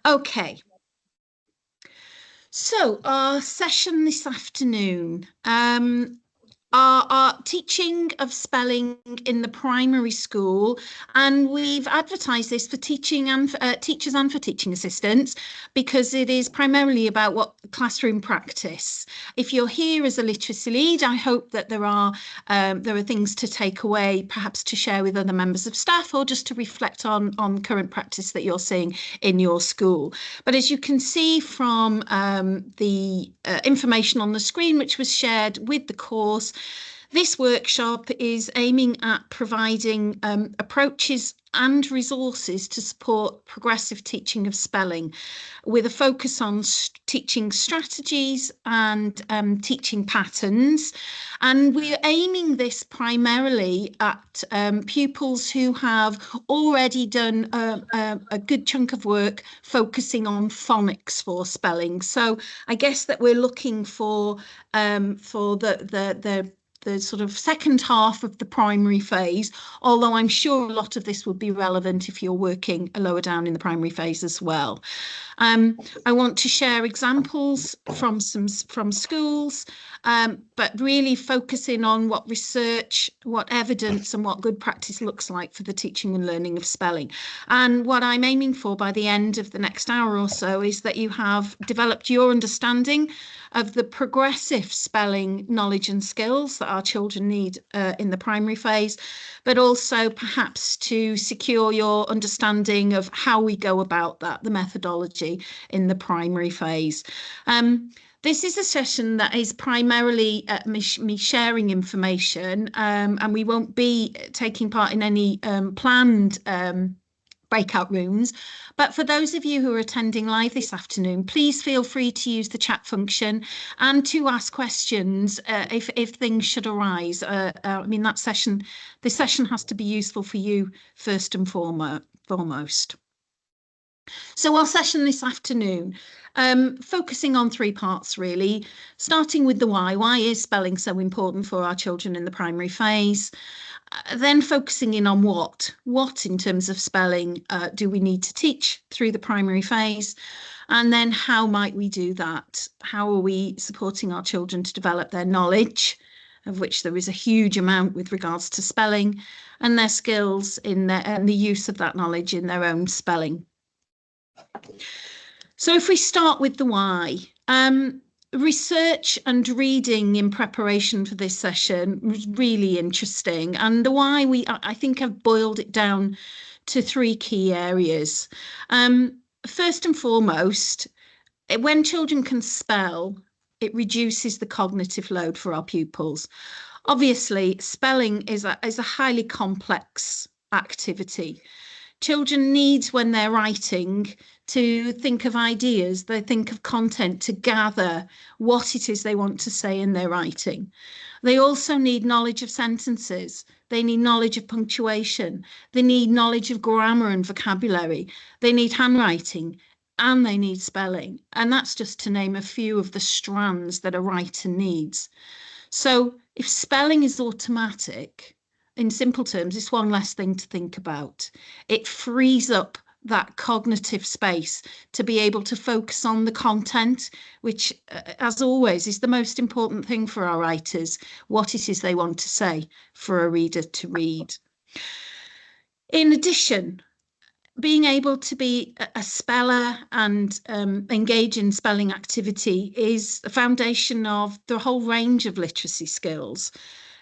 Okay, so our session this afternoon, our teaching of spelling in the primary school, and we've advertised this for teaching and teachers and for teaching assistants, because it is primarily about what classroom practice. If you're here as a literacy lead, I hope that there are things to take away, perhaps to share with other members of staff, or just to reflect on current practice that you're seeing in your school. But as you can see from the information on the screen, which was shared with the course, this workshop is aiming at providing approaches and resources to support progressive teaching of spelling, with a focus on teaching strategies and teaching patterns. And we're aiming this primarily at pupils who have already done a good chunk of work focusing on phonics for spelling. So I guess that we're looking for the sort of second half of the primary phase, although I'm sure a lot of this would be relevant if you're working lower down in the primary phase as well. I want to share examples from schools, but really focusing on what research, what evidence, and what good practice looks like for the teaching and learning of spelling. And what I'm aiming for by the end of the next hour or so is that you have developed your understanding of the progressive spelling knowledge and skills that our children need in the primary phase, but also perhaps to secure your understanding of how we go about that, the methodology in the primary phase. This is a session that is primarily me sharing information, and we won't be taking part in any planned breakout rooms. But for those of you who are attending live this afternoon, please feel free to use the chat function and to ask questions if things should arise. I mean, this session has to be useful for you first and foremost. So our session this afternoon, focusing on three parts really, starting with the why. Why is spelling so important for our children in the primary phase? Then focusing in on what in terms of spelling do we need to teach through the primary phase, and then how might we do that? How are we supporting our children to develop their knowledge, of which there is a huge amount with regards to spelling, and their skills and the use of that knowledge in their own spelling. So if we start with the why, research and reading in preparation for this session was really interesting, and the why I think I've boiled it down to three key areas. First and foremost, when children can spell, it reduces the cognitive load for our pupils. Obviously, spelling is a highly complex activity. Children need, when they're writing, to think of ideas, they think of content, to gather what it is they want to say in their writing. They also need knowledge of sentences. They need knowledge of punctuation. They need knowledge of grammar and vocabulary. They need handwriting, and they need spelling. And that's just to name a few of the strands that a writer needs. So if spelling is automatic, in simple terms, it's one less thing to think about. It frees up that cognitive space to be able to focus on the content, which, as always, is the most important thing for our writers, what it is they want to say for a reader to read. In addition, being able to be a speller and engage in spelling activity is the foundation of the whole range of literacy skills.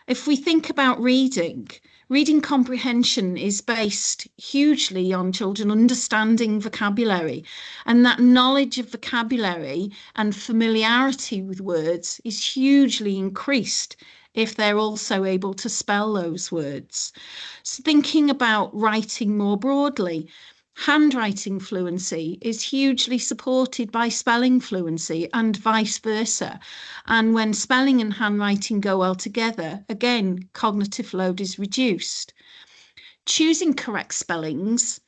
If we think about reading comprehension is based hugely on children understanding vocabulary, and that knowledge of vocabulary and familiarity with words is hugely increased if they're also able to spell those words. So thinking about writing more broadly, handwriting fluency is hugely supported by spelling fluency and vice versa. And when spelling and handwriting go well together, again, cognitive load is reduced. Choosing correct spellings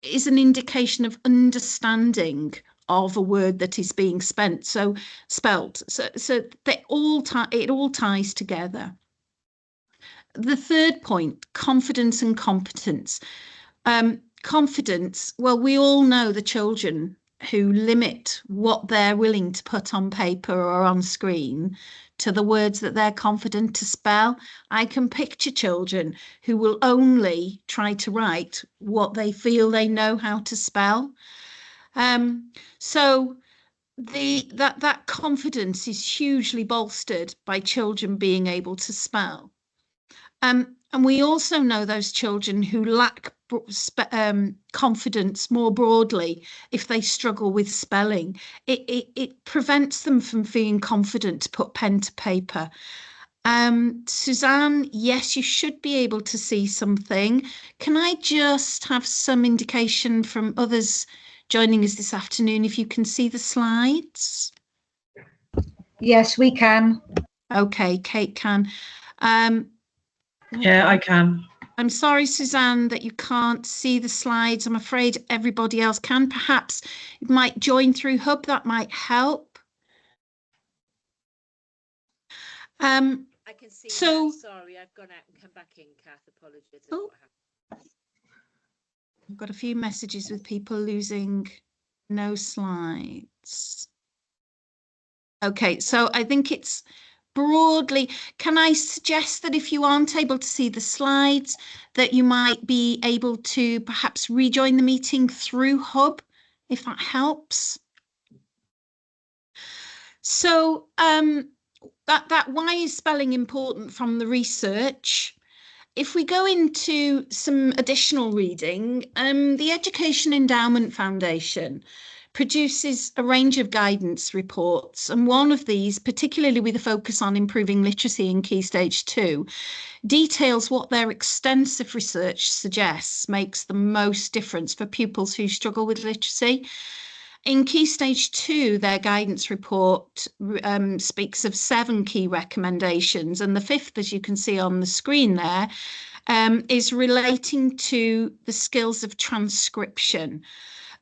is an indication of understanding of a word that is being spelt. So it all ties together. The third point, confidence and competence. Confidence, well, we all know the children who limit what they're willing to put on paper or on screen to the words that they're confident to spell. I can picture children who will only try to write what they feel they know how to spell. So that confidence is hugely bolstered by children being able to spell. And we also know those children who lack confidence more broadly if they struggle with spelling. It prevents them from feeling confident to put pen to paper. Suzanne, yes, you should be able to see something. Can I just have some indication from others joining us this afternoon if you can see the slides? Yes, we can. Okay, Kate can. Yeah, I can. I'm sorry, Suzanne, that you can't see the slides. I'm afraid everybody else can. Perhaps you might join through Hub. That might help. I can see so now. Sorry, I've gone out and come back in, Kath. Apologies. Oh. I've got a few messages with people losing no slides. Okay, so I think it's broadly, can I suggest that if you aren't able to see the slides, that you might be able to perhaps rejoin the meeting through Hub, if that helps? So that why is spelling important from the research? If we go into some additional reading, the Education Endowment Foundation produces a range of guidance reports, and one of these, particularly with a focus on improving literacy in Key Stage 2, details what their extensive research suggests makes the most difference for pupils who struggle with literacy. In Key Stage 2, their guidance report speaks of 7 key recommendations, and the 5th, as you can see on the screen there, is relating to the skills of transcription.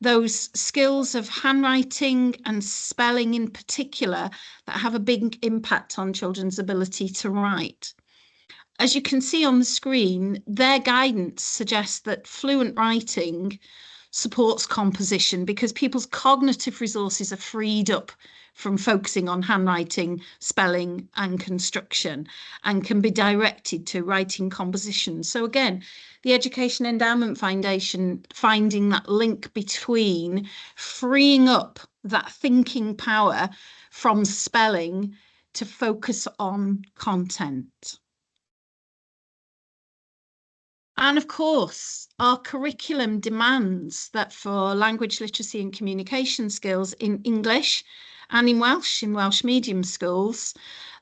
Those skills of handwriting and spelling in particular that have a big impact on children's ability to write. As you can see on the screen, their guidance suggests that fluent writing supports composition because people's cognitive resources are freed up from focusing on handwriting, spelling and construction and can be directed to writing composition. So again, the Education Endowment Foundation finding that link between freeing up that thinking power from spelling to focus on content. And of course, our curriculum demands that for language literacy and communication skills in English and in Welsh medium schools,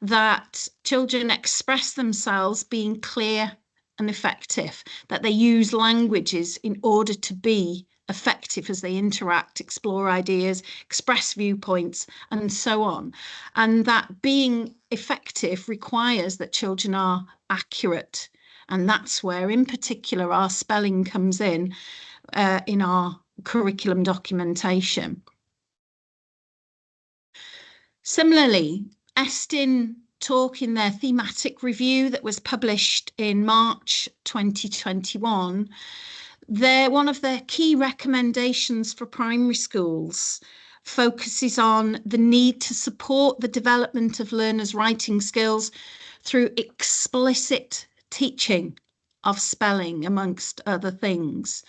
that children express themselves being clear and effective, that they use languages in order to be effective as they interact, explore ideas, express viewpoints, and so on. And that being effective requires that children are accurate. And that's where, in particular, our spelling comes in our curriculum documentation. Similarly, Estin talk in their thematic review that was published in March 2021, one of their key recommendations for primary schools focuses on the need to support the development of learners' writing skills through explicit teaching of spelling, amongst other things.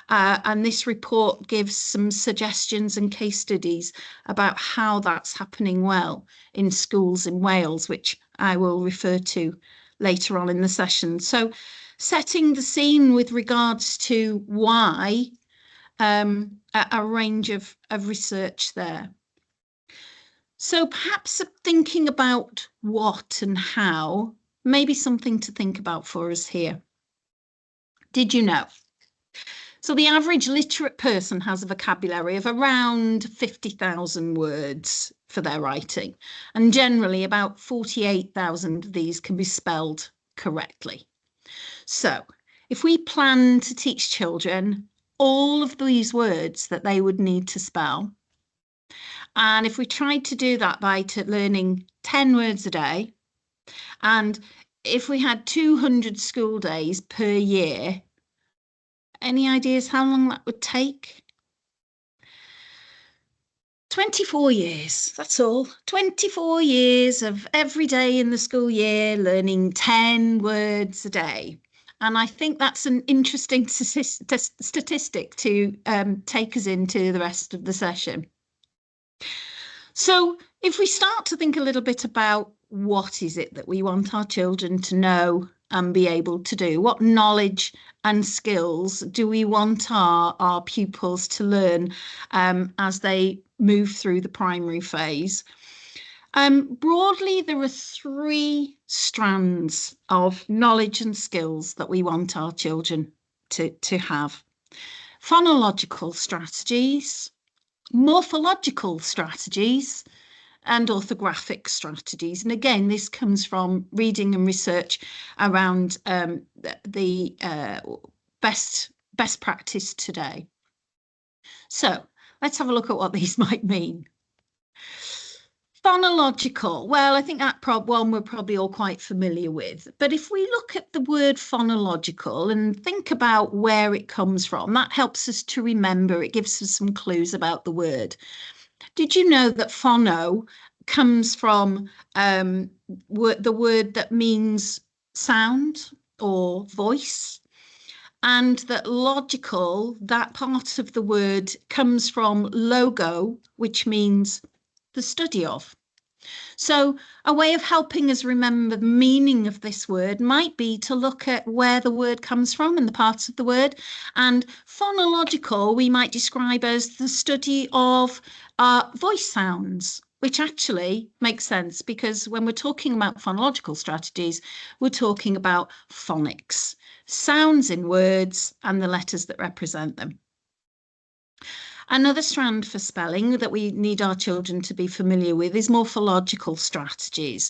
And this report gives some suggestions and case studies about how that's happening well in schools in Wales, which I will refer to later on in the session. So setting the scene with regards to why, a range of research there. So perhaps thinking about what and how, maybe something to think about for us here. Did you know? So the average literate person has a vocabulary of around 50,000 words for their writing, and generally about 48,000 of these can be spelled correctly. So if we plan to teach children all of these words that they would need to spell, and if we tried to do that by learning 10 words a day, and if we had 200 school days per year, any ideas how long that would take? 24 years, that's all. 24 years of every day in the school year learning 10 words a day. And I think that's an interesting statistic to take us into the rest of the session. So if we start to think a little bit about what is it that we want our children to know and be able to do, what knowledge and skills do we want our pupils to learn as they move through the primary phase? Broadly, there are 3 strands of knowledge and skills that we want our children to have. Phonological strategies, morphological strategies, and orthographic strategies. And again, this comes from reading and research around the best practice today. So let's have a look at what these might mean. Phonological, well, I think that one we're probably all quite familiar with. But if we look at the word phonological and think about where it comes from, that helps us to remember. It gives us some clues about the word. Did you know that phono comes from the word that means sound or voice? And that logical, that part of the word comes from logo, which means the study of. So a way of helping us remember the meaning of this word might be to look at where the word comes from and the parts of the word. And phonological, we might describe as the study of voice sounds, which actually makes sense because when we're talking about phonological strategies, we're talking about phonics, sounds in words and the letters that represent them. Another strand for spelling that we need our children to be familiar with is morphological strategies.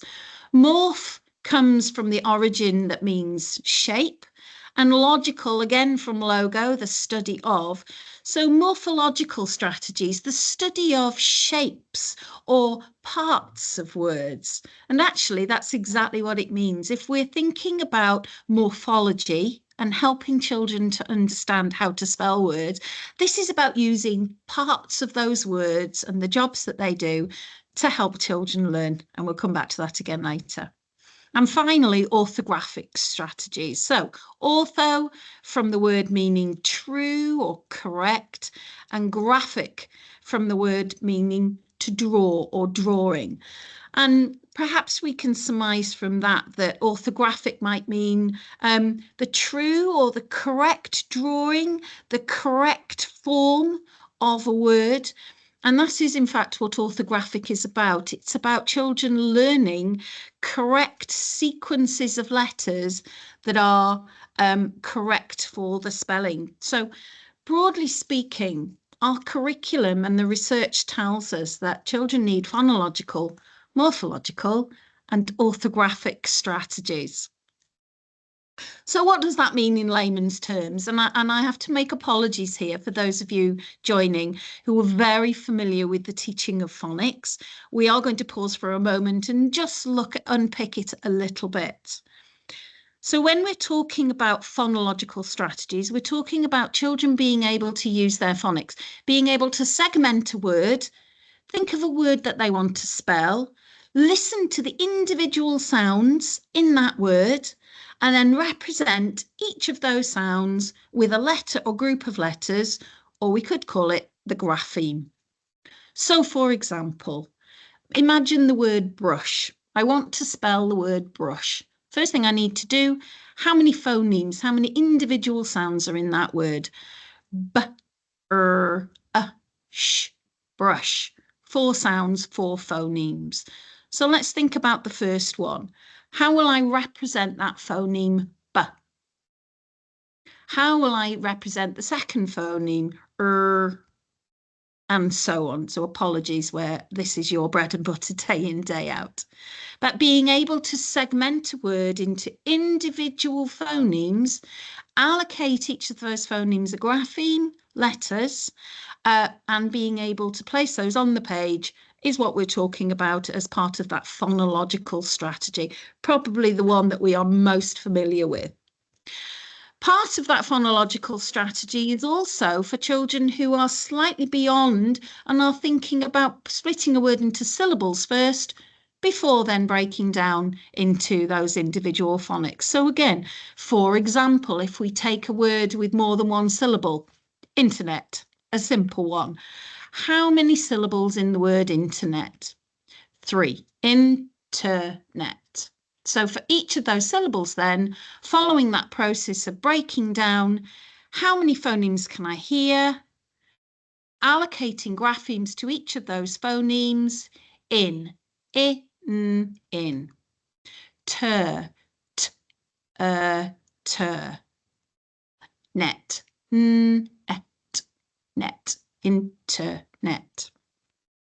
Morph comes from the origin that means shape, and logical again from logo, the study of. So morphological strategies, the study of shapes or parts of words. And actually that's exactly what it means. If we're thinking about morphology and helping children to understand how to spell words, this is about using parts of those words and the jobs that they do to help children learn. And we'll come back to that again later. And finally, orthographic strategies. So ortho from the word meaning true or correct, and graphic from the word meaning to draw or drawing. And perhaps we can surmise from that orthographic might mean the true or the correct drawing, the correct form of a word. And that is, in fact, what orthographic is about. It's about children learning correct sequences of letters that are correct for the spelling. So broadly speaking, our curriculum and the research tells us that children need phonological, morphological, and orthographic strategies. So what does that mean in layman's terms? And I have to make apologies here for those of you joining who are very familiar with the teaching of phonics. We are going to pause for a moment and just unpick it a little bit. So when we're talking about phonological strategies, we're talking about children being able to use their phonics, being able to segment a word, think of a word that they want to spell, listen to the individual sounds in that word, and then represent each of those sounds with a letter or group of letters, or we could call it the grapheme. So for example, imagine the word brush. I want to spell the word brush. First thing I need to do, how many phonemes, how many individual sounds are in that word? B, sh, brush. 4 sounds, 4 phonemes. So let's think about the first one. How will I represent that phoneme B? How will I represent the second phoneme and so on? So apologies where this is your bread and butter day in, day out. But being able to segment a word into individual phonemes, allocate each of those phonemes a grapheme, letters, and being able to place those on the page is what we're talking about as part of that phonological strategy, probably the one that we are most familiar with. Part of that phonological strategy is also for children who are slightly beyond and are thinking about splitting a word into syllables first, before then breaking down into those individual phonics. So again, for example, if we take a word with more than one syllable, internet, a simple one. How many syllables in the word internet? 3. Internet. So for each of those syllables then, following that process of breaking down, how many phonemes can I hear? Allocating graphemes to each of those phonemes. In, in. Ter, t, ter. Net, et, net, internet.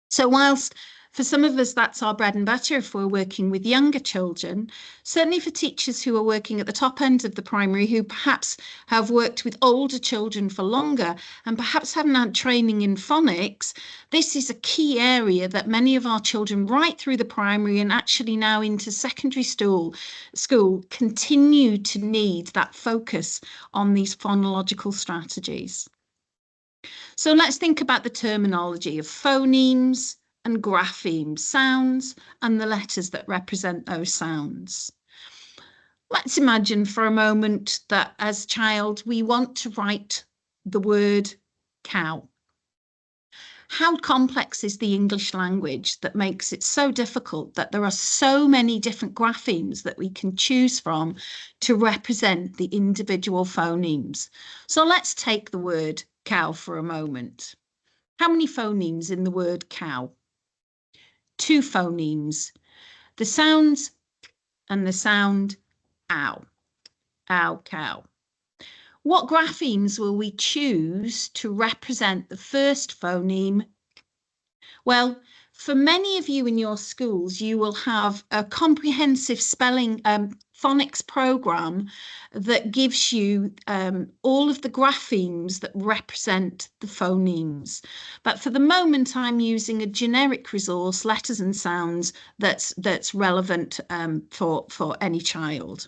So whilst for some of us, that's our bread and butter if we're working with younger children. Certainly for teachers who are working at the top end of the primary, who perhaps have worked with older children for longer and perhaps haven't had training in phonics, this is a key area that many of our children right through the primary and actually now into secondary school continue to need that focus on these phonological strategies. So let's think about the terminology of phonemes and graphemes, sounds and the letters that represent those sounds. Let's imagine for a moment that as a child we want to write the word cow. How complex is the English language that makes it so difficult that there are so many different graphemes that we can choose from to represent the individual phonemes? So let's take the word cow for a moment. How many phonemes in the word cow? 2 phonemes, the sounds and the sound ow, ow, cow. What graphemes will we choose to represent the first phoneme? Well, for many of you in your schools, you will have a comprehensive spelling phonics program that gives you all of the graphemes that represent the phonemes. But for the moment, I'm using a generic resource, letters and sounds, that's relevant for any child.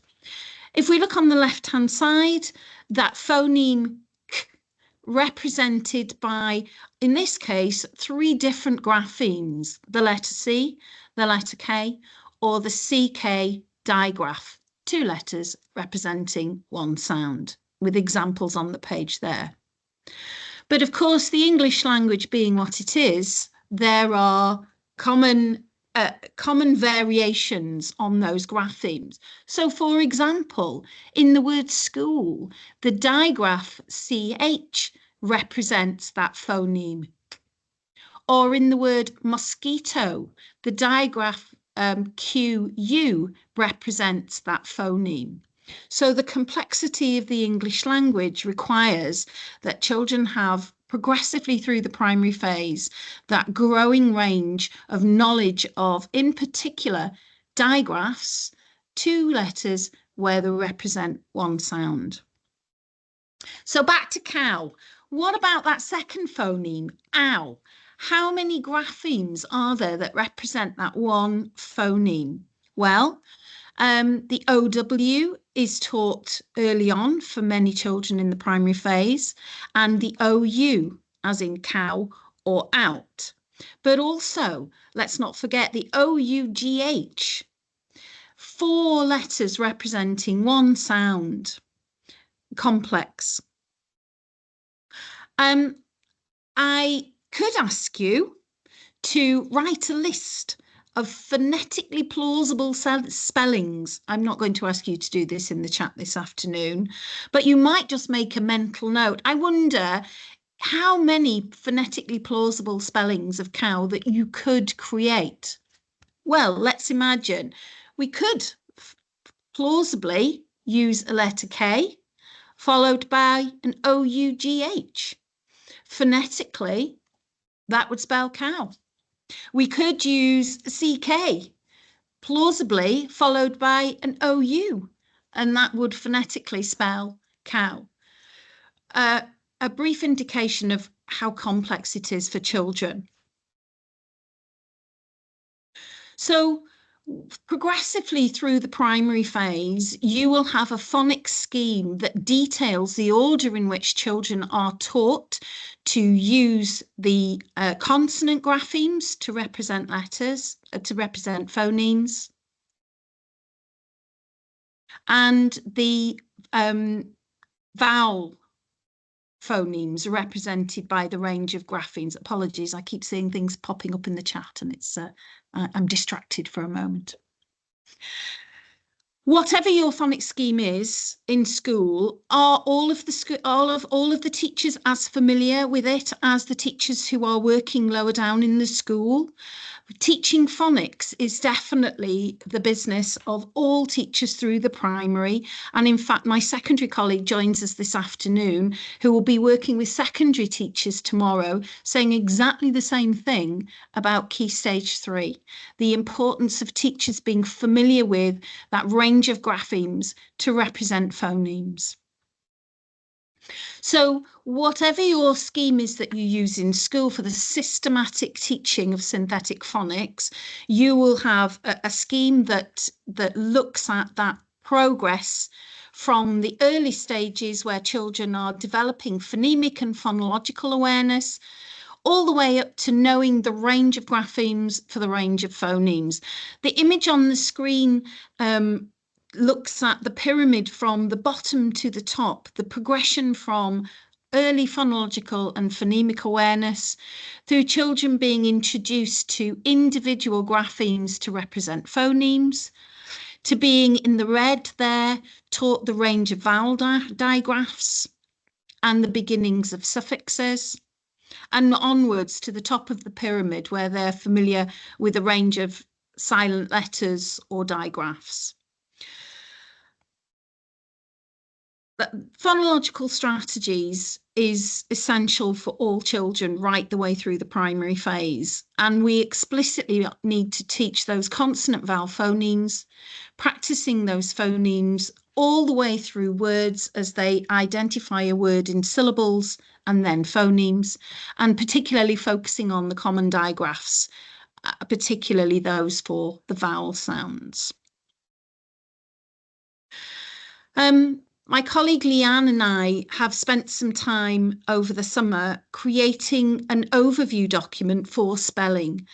If we look on the left-hand side, that phoneme k, represented by, in this case, 3 different graphemes, the letter C, the letter K, or the CK digraph, 2 letters representing 1 sound, with examples on the page there. But of course, the English language being what it is, there are common variations on those graphemes. So for example, in the word school, the digraph CH represents that phoneme. Or in the word mosquito, the digraph QU represents that phoneme. So the complexity of the English language requires that children have progressively through the primary phase that growing range of knowledge of, in particular, digraphs, 2 letters where they represent 1 sound. So back to cow. What about that second phoneme, ow? How many graphemes are there that represent that 1 phoneme? Well, the OW is taught early on for many children in the primary phase, and the OU, as in cow or out. But also, let's not forget the OUGH, 4 letters representing 1 sound. Complex. I could ask you to write a list of phonetically plausible spellings. I'm not going to ask you to do this in the chat this afternoon, but you might just make a mental note. I wonder how many phonetically plausible spellings of cow that you could create. Well, let's imagine we could plausibly use a letter K followed by an OUGH. Phonetically, that would spell cow. We could use CK, plausibly followed by an OU, and that would phonetically spell cow. A brief indication of how complex it is for children. So progressively through the primary phase, you will have a phonics scheme that details the order in which children are taught to use the consonant graphemes to represent letters, to represent phonemes, and the vowel phonemes represented by the range of graphemes. Apologies, I keep seeing things popping up in the chat and it's I'm distracted for a moment. Whatever your phonics scheme is in school, are all of the teachers as familiar with it as the teachers who are working lower down in the school? Teaching phonics is definitely the business of all teachers through the primary. And in fact, my secondary colleague joins us this afternoon, who will be working with secondary teachers tomorrow, saying exactly the same thing about Key Stage 3, the importance of teachers being familiar with that range of graphemes to represent phonemes. So whatever your scheme is that you use in school for the systematic teaching of synthetic phonics, you will have a scheme that looks at that progress from the early stages where children are developing phonemic and phonological awareness, all the way up to knowing the range of graphemes for the range of phonemes. The image on the screen looks at the pyramid from the bottom to the top, the progression from early phonological and phonemic awareness through children being introduced to individual graphemes to represent phonemes, to being in the red there, taught the range of vowel digraphs and the beginnings of suffixes, and onwards to the top of the pyramid where they're familiar with a range of silent letters or digraphs. But phonological strategies is essential for all children right the way through the primary phase. And we explicitly need to teach those consonant vowel phonemes, practicing those phonemes all the way through words as they identify a word in syllables and then phonemes, and particularly focusing on the common digraphs, particularly those for the vowel sounds. My colleague Leanne and I have spent some time over the summer creating an overview document for spelling.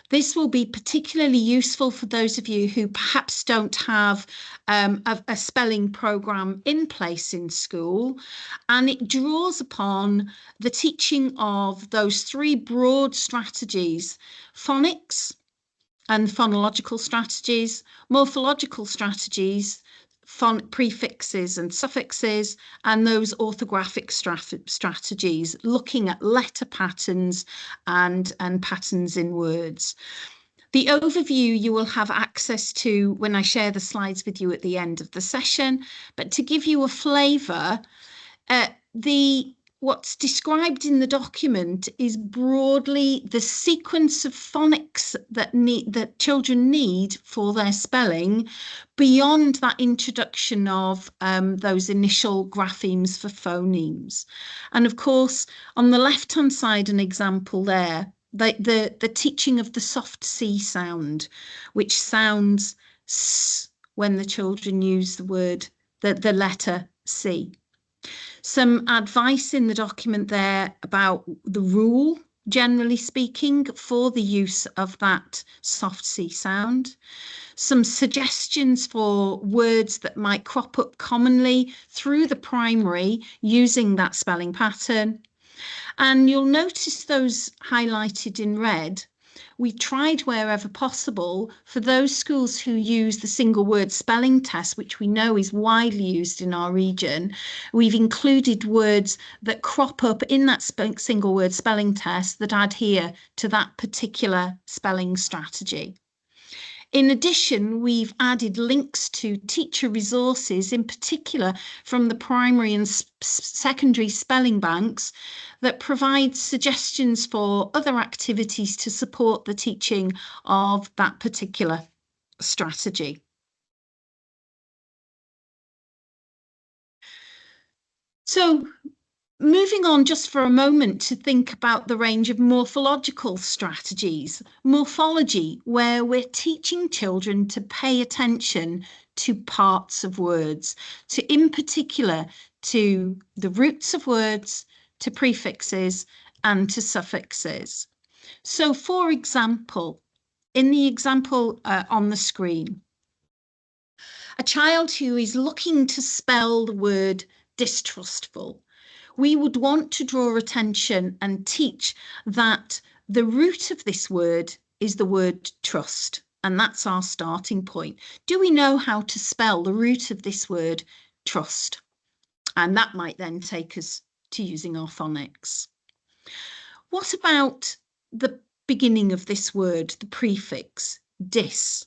This will be particularly useful for those of you who perhaps don't have a spelling programme in place in school, and it draws upon the teaching of those three broad strategies: phonics and phonological strategies, morphological strategies, prefixes and suffixes, and those orthographic strategies, looking at letter patterns and patterns in words. The overview you will have access to when I share the slides with you at the end of the session, but to give you a flavour, what's described in the document is broadly the sequence of phonics that children need for their spelling, beyond that introduction of those initial graphemes for phonemes. And of course, on the left-hand side, an example there, the teaching of the soft C sound, which sounds S when the children use the word, the letter C. Some advice in the document there about the rule, generally speaking, for the use of that soft C sound. Some suggestions for words that might crop up commonly through the primary using that spelling pattern. And you'll notice those highlighted in red. We tried wherever possible for those schools who use the single word spelling test, which we know is widely used in our region. We've included words that crop up in that single word spelling test that adhere to that particular spelling strategy. In addition, we've added links to teacher resources, in particular from the primary and secondary spelling banks, that provide suggestions for other activities to support the teaching of that particular strategy. So Moving on just for a moment to think about the range of morphological strategies. Morphology, where we're teaching children to pay attention to parts of words, in particular to the roots of words, to prefixes and to suffixes. So, for example, in the example on the screen, a child who is looking to spell the word distrustful, we would want to draw attention and teach that the root of this word is the word trust, and that's our starting point. Do we know how to spell the root of this word trust? And that might then take us to using our phonics. What about the beginning of this word, the prefix dis?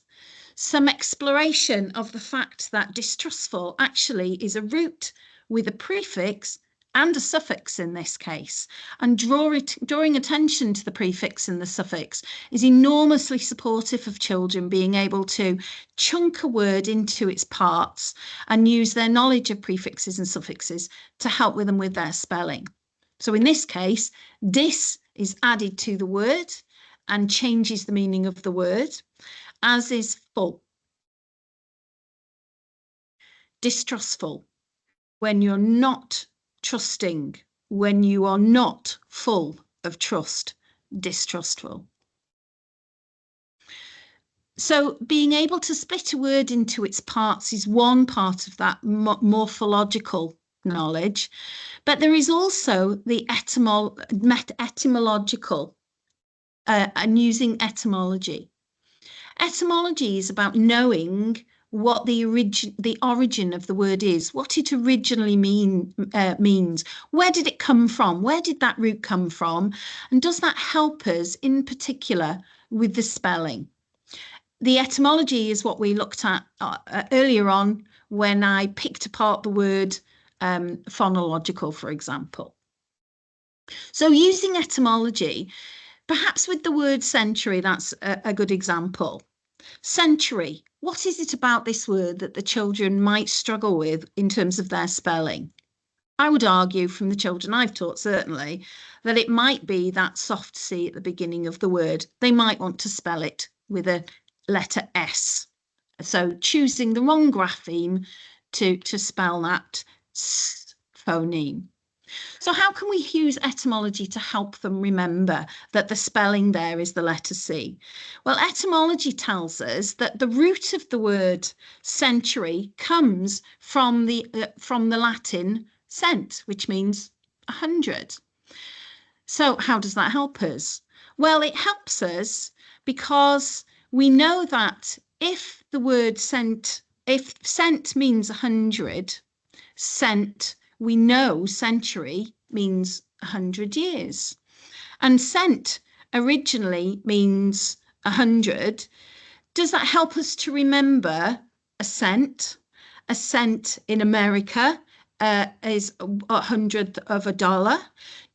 Some exploration of the fact that distrustful actually is a root with a prefix and a suffix in this case, and drawing attention to the prefix and the suffix is enormously supportive of children being able to chunk a word into its parts and use their knowledge of prefixes and suffixes to help them with their spelling. So in this case, dis is added to the word and changes the meaning of the word, as is full. Distrustful, when you're not trusting, when you are not full of trust, distrustful. So being able to split a word into its parts is one part of that morphological knowledge, but there is also the etymological and using etymology. Etymology is about knowing what the origin of the word is, what it originally means. Where did it come from? Where did that root come from? And does that help us in particular with the spelling? The etymology is what we looked at earlier on when I picked apart the word phonological, for example. So using etymology, perhaps with the word century, that's a good example. Century, what is it about this word that the children might struggle with in terms of their spelling? I would argue from the children I've taught, certainly, that it might be that soft C at the beginning of the word. They might want to spell it with a letter S. So choosing the wrong grapheme to spell that phoneme. So how can we use etymology to help them remember that the spelling there is the letter C? Well, etymology tells us that the root of the word century comes from the Latin cent, which means 100. So how does that help us? Well, it helps us because we know that if the word cent means 100, cent, we know century means 100 years. And cent originally means 100. Does that help us to remember a cent? A cent in America is 100th of a dollar.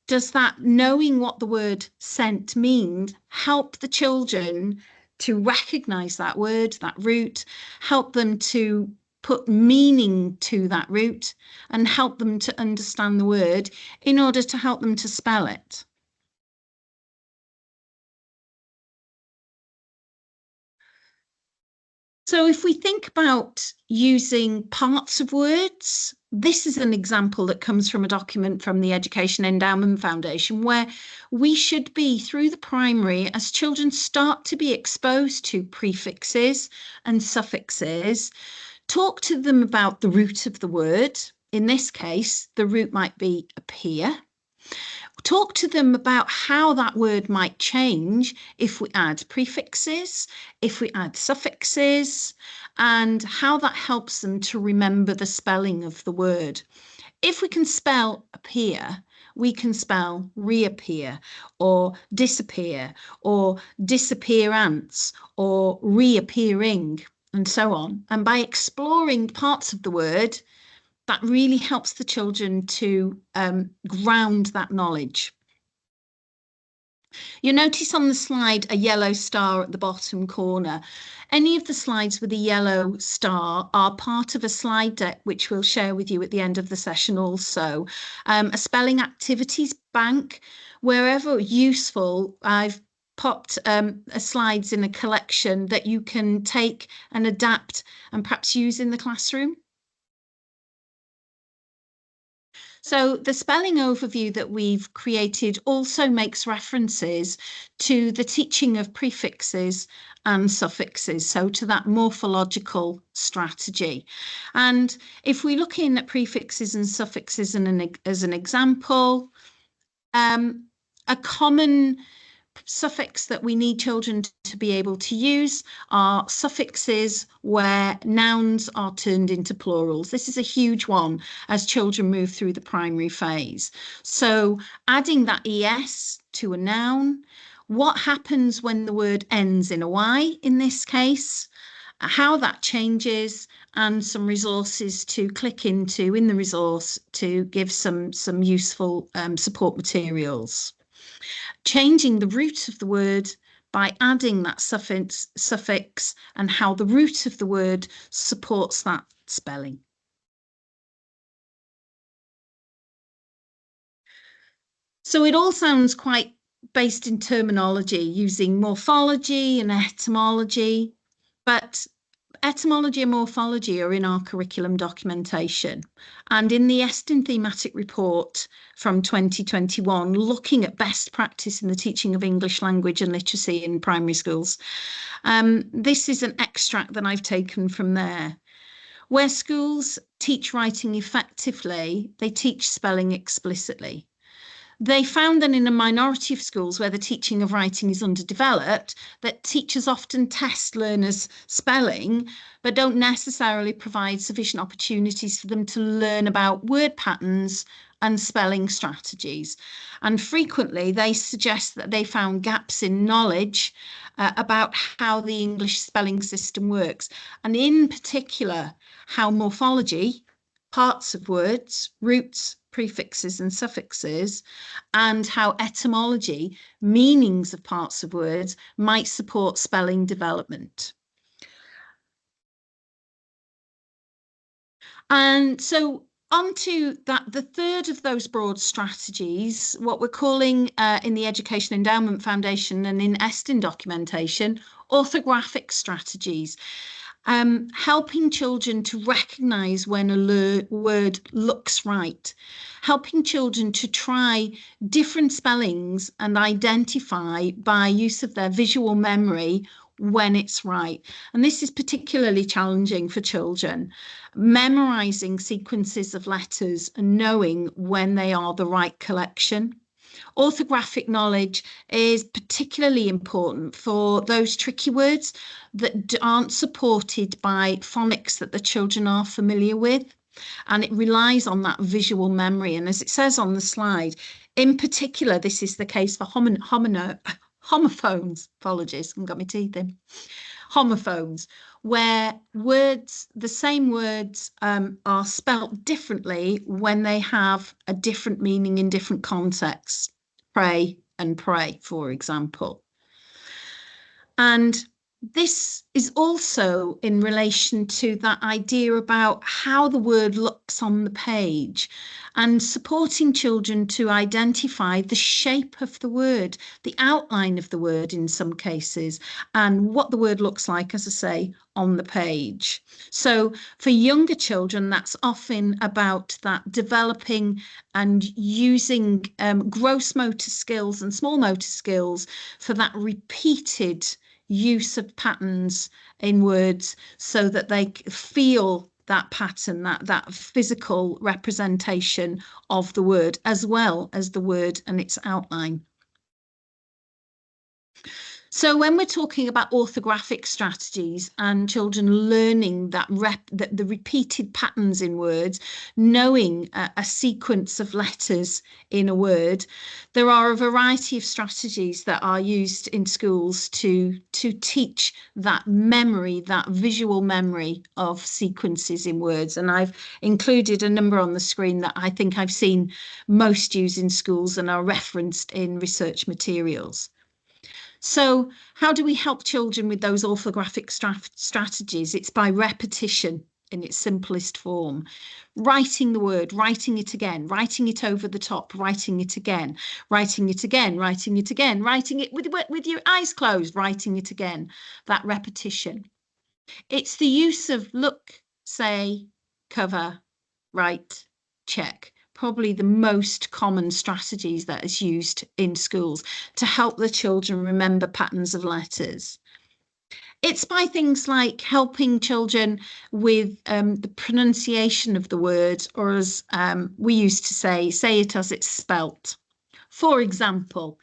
Does that, knowing what the word cent means, help the children to recognize that word, that root, help them to put meaning to that root and help them to understand the word in order to help them to spell it? So if we think about using parts of words, this is an example that comes from a document from the Education Endowment Foundation, where we should be, through the primary, as children start to be exposed to prefixes and suffixes, talk to them about the root of the word. In this case, the root might be appear. Talk to them about how that word might change if we add prefixes, if we add suffixes, and how that helps them to remember the spelling of the word. If we can spell appear, we can spell reappear or disappear or disappearance or reappearing and so on. And by exploring parts of the word, that really helps the children to ground that knowledge. You notice on the slide a yellow star at the bottom corner. Any of the slides with a yellow star are part of a slide deck, which we'll share with you at the end of the session also. A spelling activities bank, wherever useful, I've popped slides in a collection that you can take and adapt and perhaps use in the classroom. So the spelling overview that we've created also makes references to the teaching of prefixes and suffixes, so to that morphological strategy. And if we look in at prefixes and suffixes as an example, a common suffix that we need children to be able to use are suffixes where nouns are turned into plurals. This is a huge one as children move through the primary phase. So adding that ES to a noun, what happens when the word ends in a Y in this case, how that changes, and some resources to click into in the resource to give some useful support materials. Changing the root of the word by adding that suffix and how the root of the word supports that spelling. So it all sounds quite based in terminology, using morphology and etymology, but etymology and morphology are in our curriculum documentation. And in the Eston thematic report from 2021, looking at best practice in the teaching of English language and literacy in primary schools, this is an extract that I've taken from there. Where schools teach writing effectively, they teach spelling explicitly. They found that in a minority of schools where the teaching of writing is underdeveloped, that teachers often test learners' spelling, but don't necessarily provide sufficient opportunities for them to learn about word patterns and spelling strategies. And frequently they suggest that they found gaps in knowledge about how the English spelling system works, and in particular, how morphology, parts of words, roots, prefixes and suffixes, and how etymology, meanings of parts of words, might support spelling development. And so onto that, the third of those broad strategies, what we're calling in the Education Endowment Foundation and in Eston documentation, orthographic strategies. Helping children to recognise when a word looks right, helping children to try different spellings and identify by use of their visual memory when it's right. And this is particularly challenging for children, memorising sequences of letters and knowing when they are the right collection. Orthographic knowledge is particularly important for those tricky words that aren't supported by phonics that the children are familiar with. And it relies on that visual memory. And as it says on the slide, in particular, this is the case for homophones. Apologies, I've got my teeth in. Homophones, where words, the same words are spelt differently when they have a different meaning in different contexts. Pray and pray, for example. And this is also in relation to that idea about how the word looks on the page and supporting children to identify the shape of the word, the outline of the word in some cases, and what the word looks like, as I say, on the page. So for younger children, that's often about that developing and using gross motor skills and small motor skills for that repeated use of patterns in words so that they feel that pattern, that physical representation of the word, as well as the word and its outline. So when we're talking about orthographic strategies and children learning that the repeated patterns in words, knowing a sequence of letters in a word, there are a variety of strategies that are used in schools to teach that memory, that visual memory of sequences in words. And I've included a number on the screen that I think I've seen most used in schools and are referenced in research materials. So how do we help children with those orthographic strategies? It's by repetition in its simplest form. Writing the word, writing it again, writing it over the top, writing it again, writing it again, writing it again, writing it with your eyes closed, writing it again, that repetition. It's the use of look, say, cover, write, check. Probably the most common strategies that is used in schools to help the children remember patterns of letters. It's by things like helping children with the pronunciation of the words, or as we used to say it as it's spelt. For example,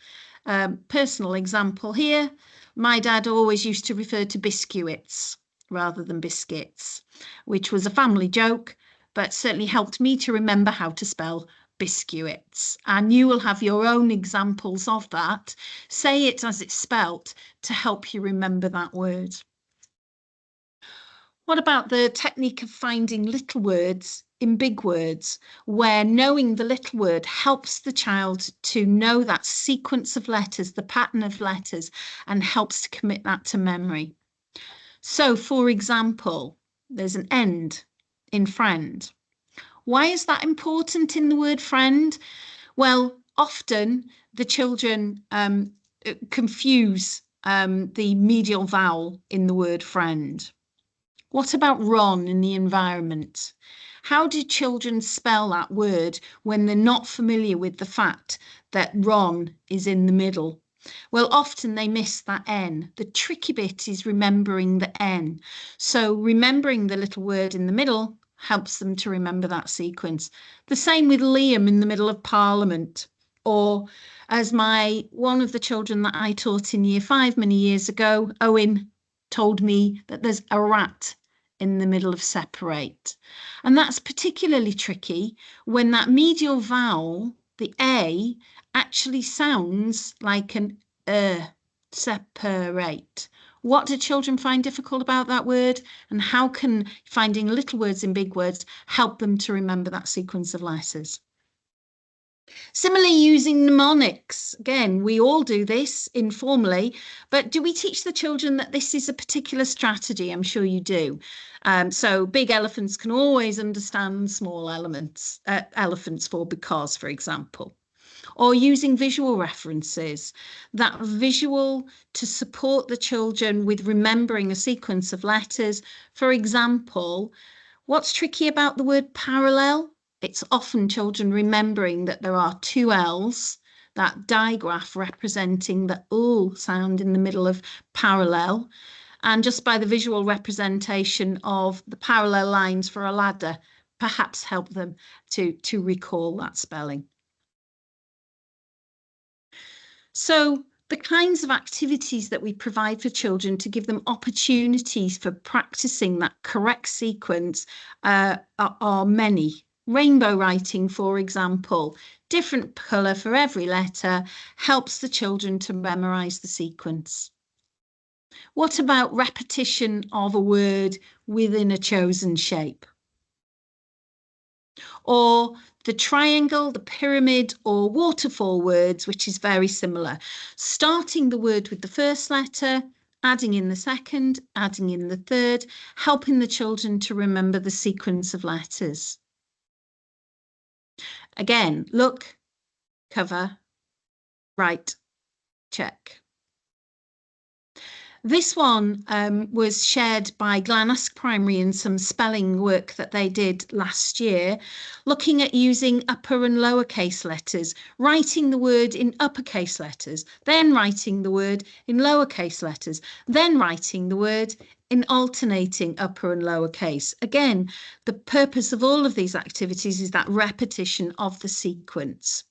personal example here, my dad always used to refer to biscuits rather than biscuits, which was a family joke, but certainly helped me to remember how to spell biscuits. And you will have your own examples of that. Say it as it's spelt to help you remember that word. What about the technique of finding little words in big words, where knowing the little word helps the child to know that sequence of letters, the pattern of letters, and helps to commit that to memory? So, for example, there's an end in friend. Why is that important in the word friend? Well, often the children confuse the medial vowel in the word friend. What about Ron in the environment? How do children spell that word when they're not familiar with the fact that Ron is in the middle? Well, often they miss that N. The tricky bit is remembering the N. So remembering the little word in the middle helps them to remember that sequence. The same with Liam in the middle of Parliament, or as one of the children that I taught in Year 5 many years ago, Owen, told me that there's a rat in the middle of separate. And that's particularly tricky when that medial vowel, the A, actually sounds like an separate. What do children find difficult about that word? And how can finding little words in big words help them to remember that sequence of letters? Similarly, using mnemonics. Again, we all do this informally, but do we teach the children that this is a particular strategy? I'm sure you do. So big elephants can always understand small elephants for because, for example. Or using visual references, that visual to support the children with remembering a sequence of letters. For example, what's tricky about the word parallel? It's often children remembering that there are two L's, that digraph representing the L sound in the middle of parallel. And just by the visual representation of the parallel lines for a ladder, perhaps help them to recall that spelling. So the kinds of activities that we provide for children to give them opportunities for practicing that correct sequence are many. Rainbow writing, for example, different colour for every letter helps the children to memorise the sequence. What about repetition of a word within a chosen shape? Or the triangle, the pyramid, or waterfall words, which is very similar. Starting the word with the first letter, adding in the second, adding in the third, helping the children to remember the sequence of letters. Again, look, cover, write, check. This one was shared by Glenusk Primary in some spelling work that they did last year, looking at using upper and lowercase letters, writing the word in uppercase letters, then writing the word in lowercase letters, then writing the word in alternating upper and lowercase. Again, the purpose of all of these activities is that repetition of the sequence.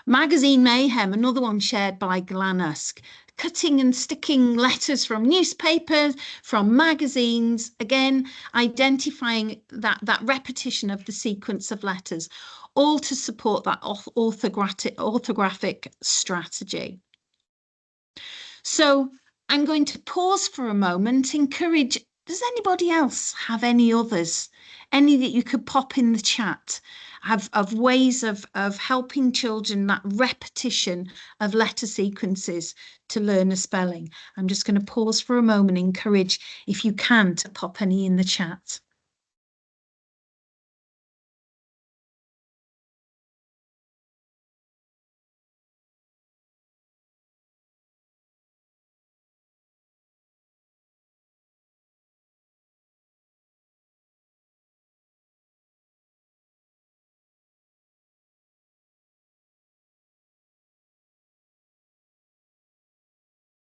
Magazine Mayhem, another one shared by Glenusk, cutting and sticking letters from newspapers, from magazines, again, identifying that repetition of the sequence of letters, all to support that orthographic strategy. So I'm going to pause for a moment, encourage Does anybody else have any others? Any that you could pop in the chat of ways of helping children, that repetition of letter sequences to learn a spelling? I'm just going to pause for a moment, encourage, if you can, to pop any in the chat.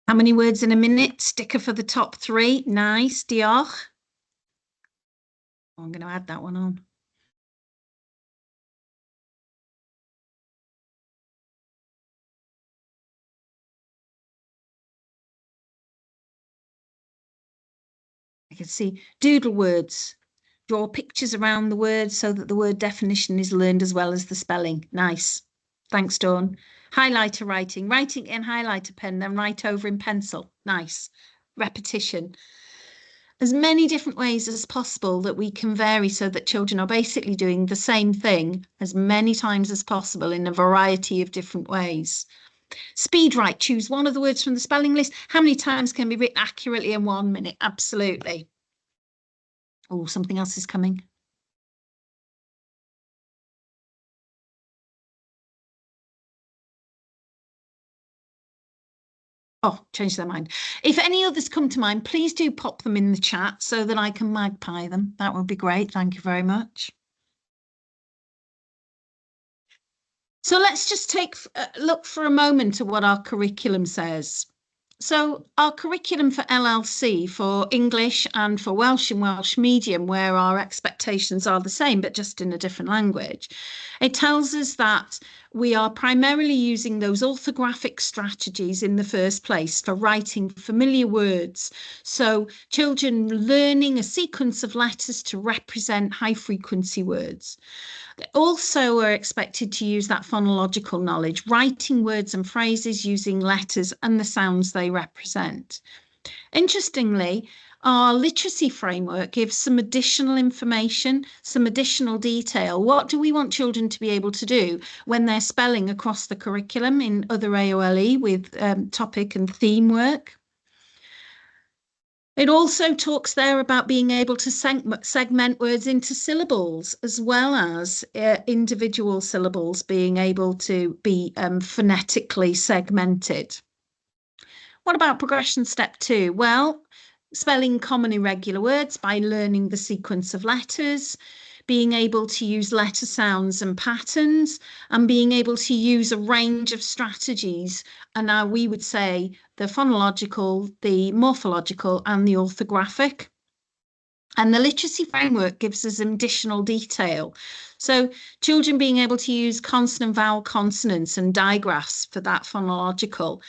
How many words in a minute? Sticker for the top 3. Nice, diolch. I'm going to add that one on. I can see doodle words. Draw pictures around the word so that the word definition is learned as well as the spelling. Nice. Thanks, Dawn. Highlighter writing. Writing in highlighter pen, then write over in pencil. Nice. Repetition. As many different ways as possible that we can vary so that children are basically doing the same thing as many times as possible in a variety of different ways. Speed write, choose one of the words from the spelling list. How many times can be written accurately in 1 minute? Absolutely. Oh, something else is coming. Oh, change their mind. If any others come to mind, please do pop them in the chat so that I can magpie them. That would be great. Thank you very much. So let's just take a look for a moment at what our curriculum says. So our curriculum for LLC, for English and for Welsh and Welsh medium, where our expectations are the same, but just in a different language, it tells us that we are primarily using those orthographic strategies in the first place for writing familiar words. So children learning a sequence of letters to represent high frequency words. They also are expected to use that phonological knowledge, writing words and phrases using letters and the sounds they represent. Interestingly, our literacy framework gives some additional information, some additional detail. What do we want children to be able to do when they're spelling across the curriculum in other AOLE with topic and theme work? It also talks there about being able to segment words into syllables, as well as individual syllables being able to be phonetically segmented. What about progression step 2? Well, spelling common irregular words by learning the sequence of letters, being able to use letter sounds and patterns, and being able to use a range of strategies. And now we would say the phonological, the morphological, and the orthographic. And the literacy framework gives us additional detail. So children being able to use consonant, vowel, consonants and digraphs for that phonological,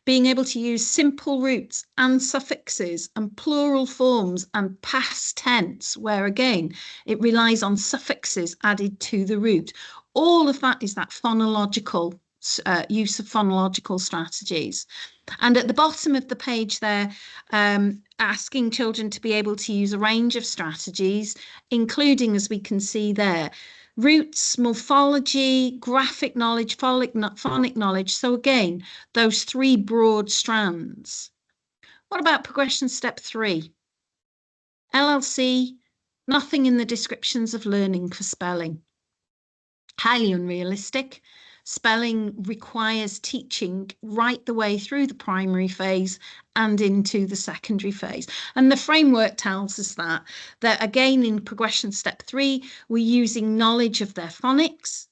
being able to use simple roots and suffixes and plural forms and past tense, where again, it relies on suffixes added to the root. All of that is that phonological use of phonological strategies. And at the bottom of the page there, asking children to be able to use a range of strategies, including, as we can see there, roots, morphology, graphic knowledge, phonic knowledge. So again, those 3 broad strands. What about progression step 3? LLC, nothing in the descriptions of learning for spelling. Highly unrealistic. Spelling requires teaching right the way through the primary phase and into the secondary phase. And the framework tells us that again, in progression step 3, we're using knowledge of their phonics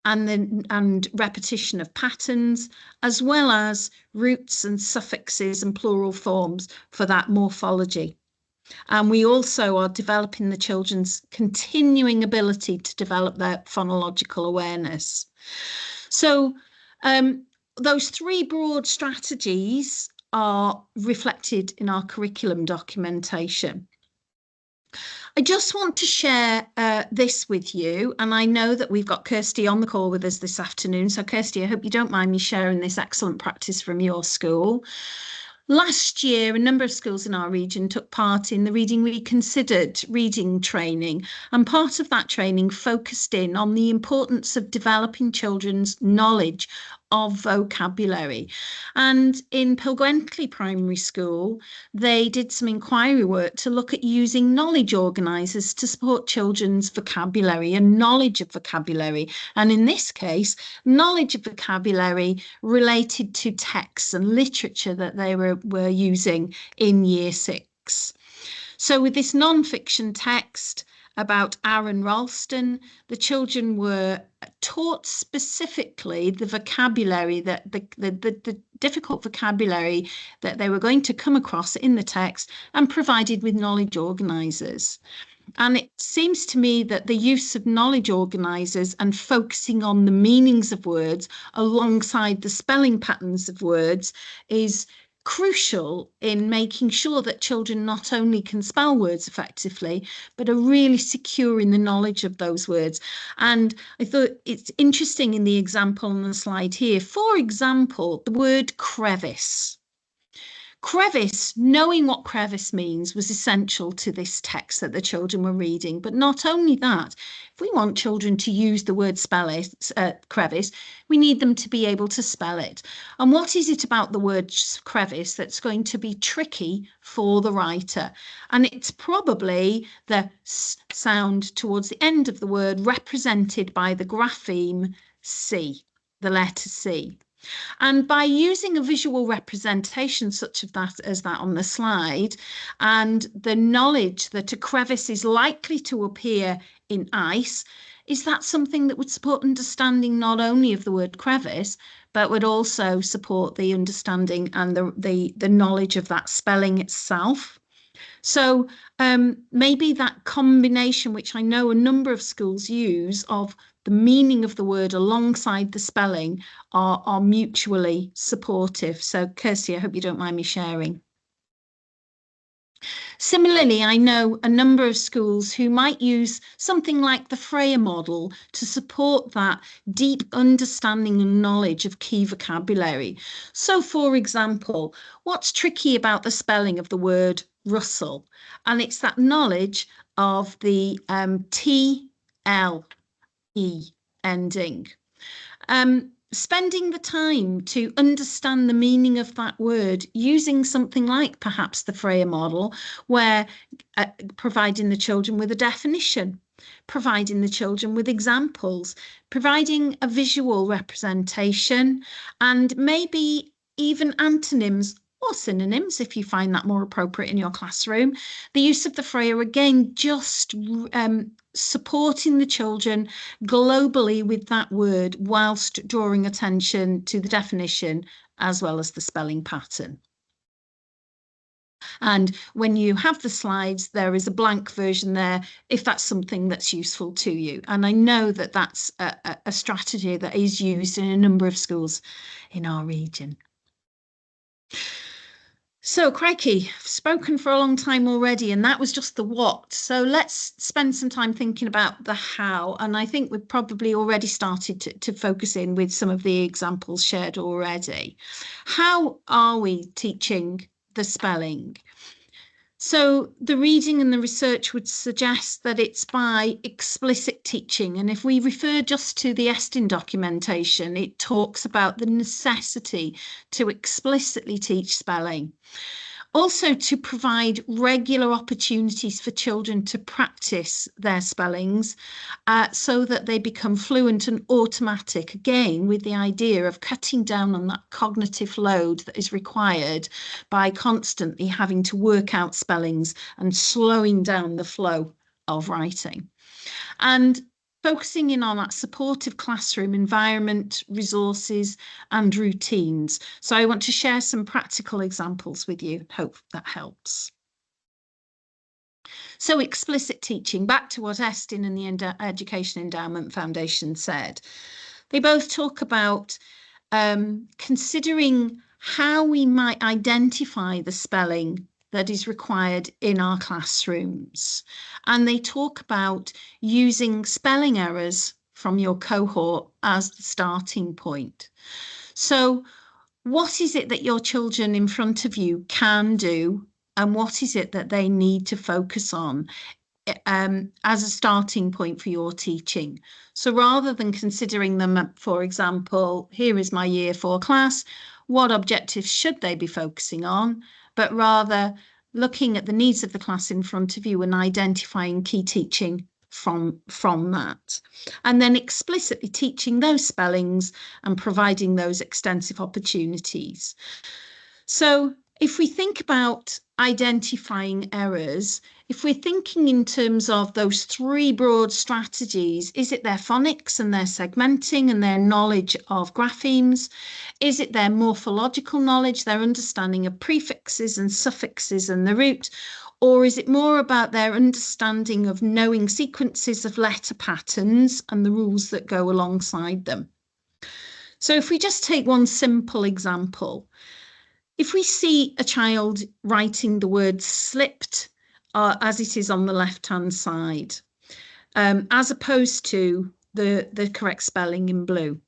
and repetition of patterns, as well as roots and suffixes and plural forms for that morphology. And we also are developing the children's continuing ability to develop their phonological awareness. So those 3 broad strategies are reflected in our curriculum documentation. I just want to share this with you, and I know that we've got Kirsty on the call with us this afternoon. So Kirsty, I hope you don't mind me sharing this excellent practice from your school. Last year, a number of schools in our region took part in the Reading Reconsidered reading training, and part of that training focused in on the importance of developing children's knowledge of vocabulary. And in Pilgwentley Primary School, they did some inquiry work to look at using knowledge organisers to support children's vocabulary and knowledge of vocabulary. And in this case, knowledge of vocabulary related to texts and literature that they were using in Year 6. So with this non-fiction text about Aaron Ralston, the children were taught specifically the vocabulary, that the difficult vocabulary that they were going to come across in the text, and provided with knowledge organisers. And it seems to me that the use of knowledge organisers and focusing on the meanings of words alongside the spelling patterns of words is crucial in making sure that children not only can spell words effectively, but are really secure in the knowledge of those words. And I thought it's interesting in the example on the slide here. For example, the word crevice. Crevice, knowing what crevice means, was essential to this text that the children were reading. But not only that, if we want children to use the word crevice, we need them to be able to spell it. And what is it about the word crevice that's going to be tricky for the writer? And it's probably the sound towards the end of the word represented by the grapheme C, the letter C. And by using a visual representation such as that on the slide, and the knowledge that a crevice is likely to appear in ice, is that something that would support understanding not only of the word crevice, but would also support the understanding and the knowledge of that spelling itself. So maybe that combination, which I know a number of schools use, of the meaning of the word alongside the spelling are mutually supportive. So Kirsty, I hope you don't mind me sharing. Similarly, I know a number of schools who might use something like the Freya model to support that deep understanding and knowledge of key vocabulary. So, for example, what's tricky about the spelling of the word Russell? And it's that knowledge of the TLE ending. Spending the time to understand the meaning of that word using something like perhaps the Freya model, where providing the children with a definition, providing the children with examples, providing a visual representation, and maybe even antonyms or synonyms if you find that more appropriate in your classroom. The use of the Freya, again, just supporting the children globally with that word whilst drawing attention to the definition as well as the spelling pattern. And when you have the slides, there is a blank version there if that's something that's useful to you. And I know that that's a strategy that is used in a number of schools in our region. So, crikey, I've spoken for a long time already, and that was just the what. So let's spend some time thinking about the how. And I think we've probably already started to focus in with some of the examples shared already. How are we teaching the spelling? So the reading and the research would suggest that it's by explicit teaching. And if we refer just to the Estin documentation, it talks about the necessity to explicitly teach spelling. Also, to provide regular opportunities for children to practice their spellings so that they become fluent and automatic, again, with the idea of cutting down on that cognitive load that is required by constantly having to work out spellings and slowing down the flow of writing. And focusing in on that supportive classroom environment, resources and routines. So I want to share some practical examples with you. Hope that helps. So explicit teaching, back to what Estin and the Education Endowment Foundation said. They both talk about considering how we might identify the spelling that is required in our classrooms. And they talk about using spelling errors from your cohort as the starting point. So What is it that your children in front of you can do, and what is it that they need to focus on as a starting point for your teaching? So rather than considering them, for example, here is my year 4 class, what objectives should they be focusing on, but rather looking at the needs of the class in front of you and identifying key teaching from that, and then explicitly teaching those spellings and providing those extensive opportunities. So if we think about identifying errors, if we're thinking in terms of those 3 broad strategies, is it their phonics and their segmenting and their knowledge of graphemes? Is it their morphological knowledge, their understanding of prefixes and suffixes and the root? Or is it more about their understanding of knowing sequences of letter patterns and the rules that go alongside them? So if we just take one simple example, if we see a child writing the word slipped as it is on the left-hand side, as opposed to the correct spelling in blue,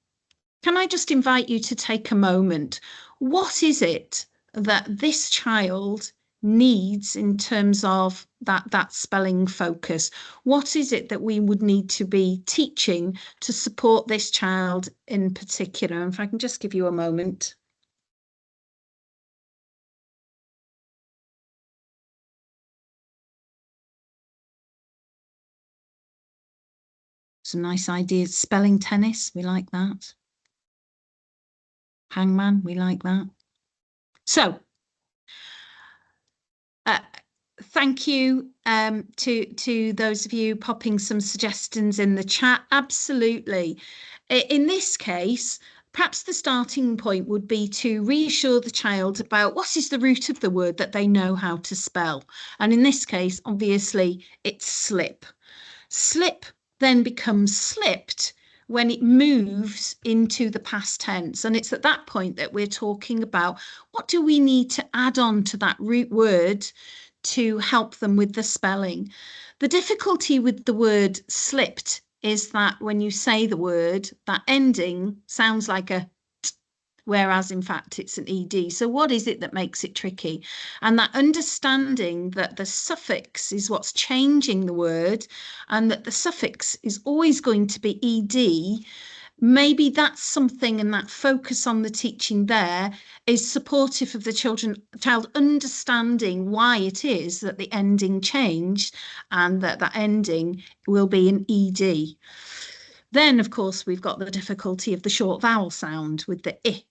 can I just invite you to take a moment? What is it that this child needs in terms of that spelling focus? What is it that we would need to be teaching to support this child in particular? And if I can just give you a moment. Some nice ideas. Spelling tennis, we like that. Hangman, we like that. So, thank you to those of you popping some suggestions in the chat. Absolutely. In this case, perhaps the starting point would be to reassure the child about what is the root of the word that they know how to spell. And in this case, obviously, it's slip. Slip then becomes slipped when it moves into the past tense. And it's at that point that we're talking about what do we need to add on to that root word to help them with the spelling. The difficulty with the word slipped is that when you say the word, that ending sounds like a t, whereas in fact it's an ed. So what is it that makes it tricky? And that understanding that the suffix is what's changing the word, and that the suffix is always going to be ed, maybe that's something, and that focus on the teaching there is supportive of the child understanding why it is that the ending changed and that ending will be an ed. Then, of course, we've got the difficulty of the short vowel sound with the I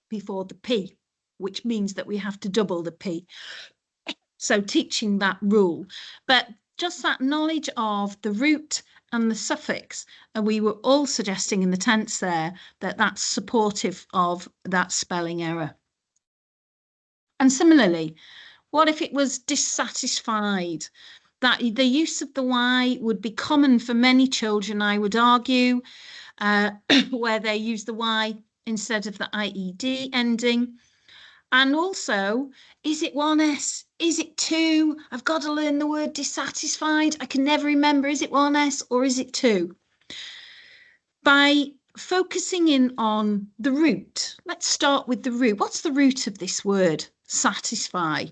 before the P, which means that we have to double the P. So teaching that rule, but just that knowledge of the root and the suffix, and we were all suggesting in the tense there that that's supportive of that spelling error. And similarly, what if it was dissatisfied? That the use of the Y would be common for many children, I would argue, where they use the Y instead of the IED ending. And also, is it 1S? Is it 2? I've got to learn the word dissatisfied. I can never remember, is it 1S or is it 2? By focusing in on the root, let's start with the root. What's the root of this word, satisfy?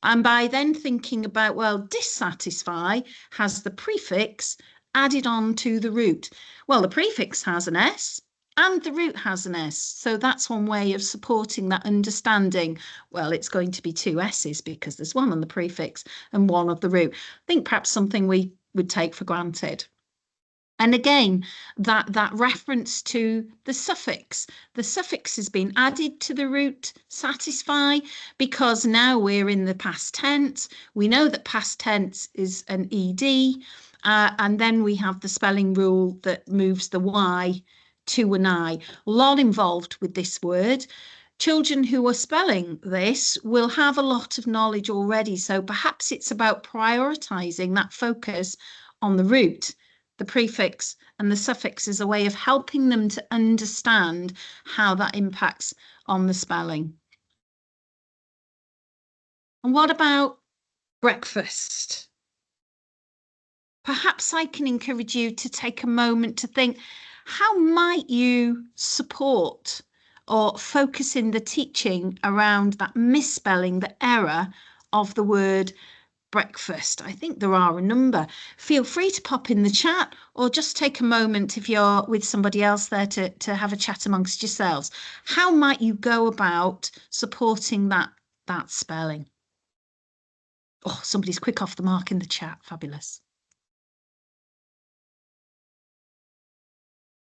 And by then thinking about, well, dissatisfy has the prefix added on to the root. Well, the prefix has an S, and the root has an S. So that's one way of supporting that understanding. Well, it's going to be 2 S's because there's one on the prefix and one of the root. I think perhaps something we would take for granted. And again, that reference to the suffix has been added to the root satisfy because now we're in the past tense. We know that past tense is an ED, and then we have the spelling rule that moves the Y to an I. A lot involved with this word. Children who are spelling this will have a lot of knowledge already, so perhaps it's about prioritizing that focus on the root, the prefix and the suffix as a way of helping them to understand how that impacts on the spelling. And what about breakfast? Perhaps I can encourage you to take a moment to think, how might you support or focusing the teaching around that misspelling, the error of the word breakfast? I think there are a number. Feel free to pop in the chat or just take a moment if you're with somebody else there to have a chat amongst yourselves. How might you go about supporting that spelling? Oh, somebody's quick off the mark in the chat. Fabulous.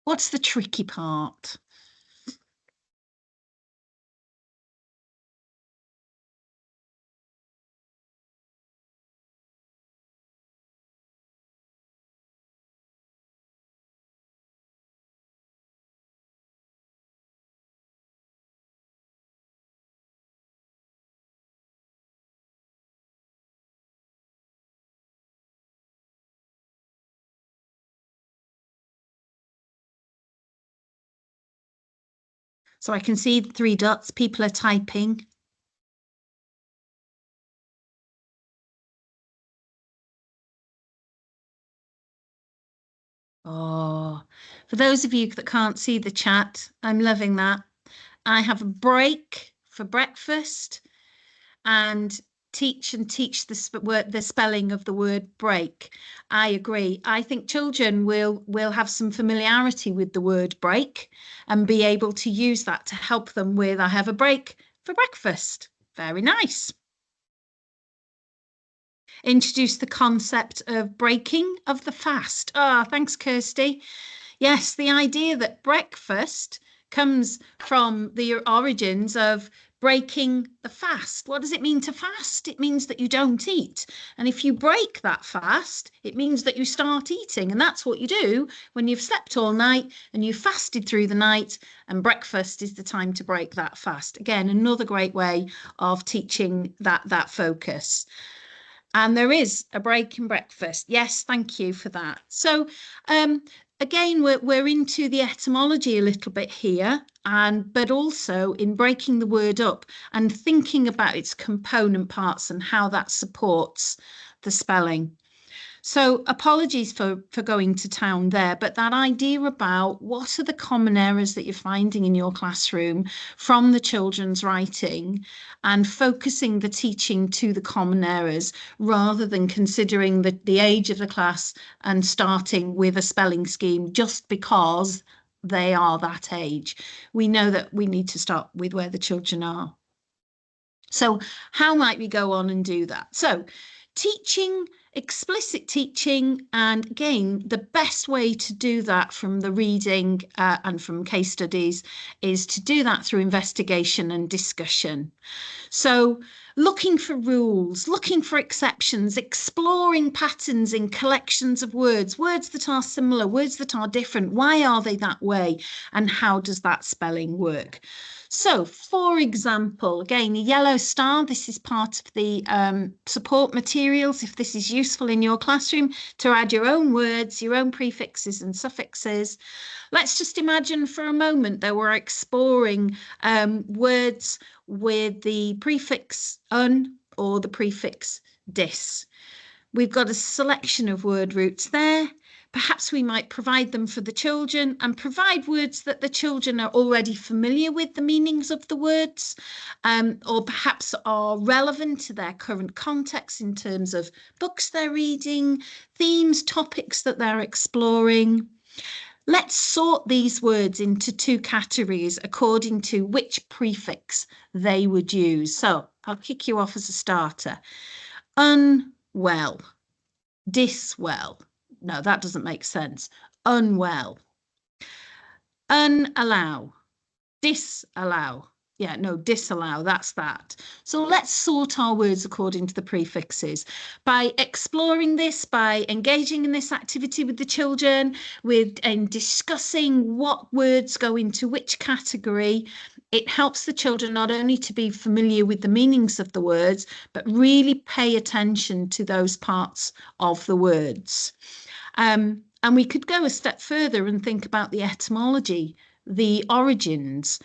What's the tricky part? So I can see 3 dots, people are typing. Oh, for those of you that can't see the chat, I'm loving that. I have a break for breakfast and teach the spelling of the word break. I agree. I think children will have some familiarity with the word break and be able to use that to help them with, I have a break for breakfast. Very nice. Introduce the concept of breaking of the fast. Ah, thanks, Kirsty. Yes, the idea that breakfast comes from the origins of breaking the fast. What does it mean to fast? It means that you don't eat. And if you break that fast, it means that you start eating. And that's what you do when you've slept all night and you've fasted through the night, and breakfast is the time to break that fast. Again, another great way of teaching that focus. And there is a break in breakfast. Yes, thank you for that. So again, we're into the etymology a little bit here, but also in breaking the word up and thinking about its component parts and how that supports the spelling. So apologies for going to town there, but that idea about what are the common errors that you're finding in your classroom from the children's writing, and focusing the teaching to the common errors rather than considering the age of the class and starting with a spelling scheme just because they are that age. We know that we need to start with where the children are. So how might we go on and do that? So teaching, explicit teaching, and again, the best way to do that from the reading and from case studies is to do that through investigation and discussion. So looking for rules, looking for exceptions, exploring patterns in collections of words that are similar, words that are different. Why are they that way? And how does that spelling work? So, for example, again, a yellow star, this is part of the support materials, if this is useful in your classroom, to add your own words, your own prefixes and suffixes. Let's just imagine for a moment that we're exploring words with the prefix un or the prefix dis. We've got a selection of word roots there. Perhaps we might provide them for the children and provide words that the children are already familiar with the meanings of the words, or perhaps are relevant to their current context in terms of books they're reading, themes, topics that they're exploring. Let's sort these words into 2 categories according to which prefix they would use. So I'll kick you off as a starter. Unwell, diswell. No, that doesn't make sense. Unwell. Unallow, disallow. Yeah, no, disallow, that's that. So let's sort our words according to the prefixes. By exploring this, by engaging in this activity with the children, and discussing what words go into which category, it helps the children not only to be familiar with the meanings of the words, but really pay attention to those parts of the words. And we could go a step further and think about the etymology, the origins.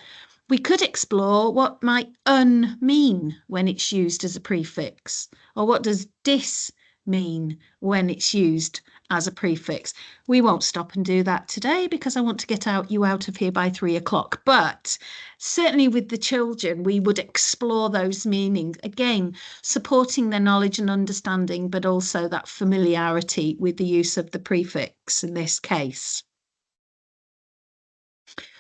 We could explore what might un mean when it's used as a prefix, or what does dis mean when it's used as a prefix. We won't stop and do that today because I want to get you out of here by 3 o'clock. But certainly with the children, we would explore those meanings. Again, supporting their knowledge and understanding, but also that familiarity with the use of the prefix in this case.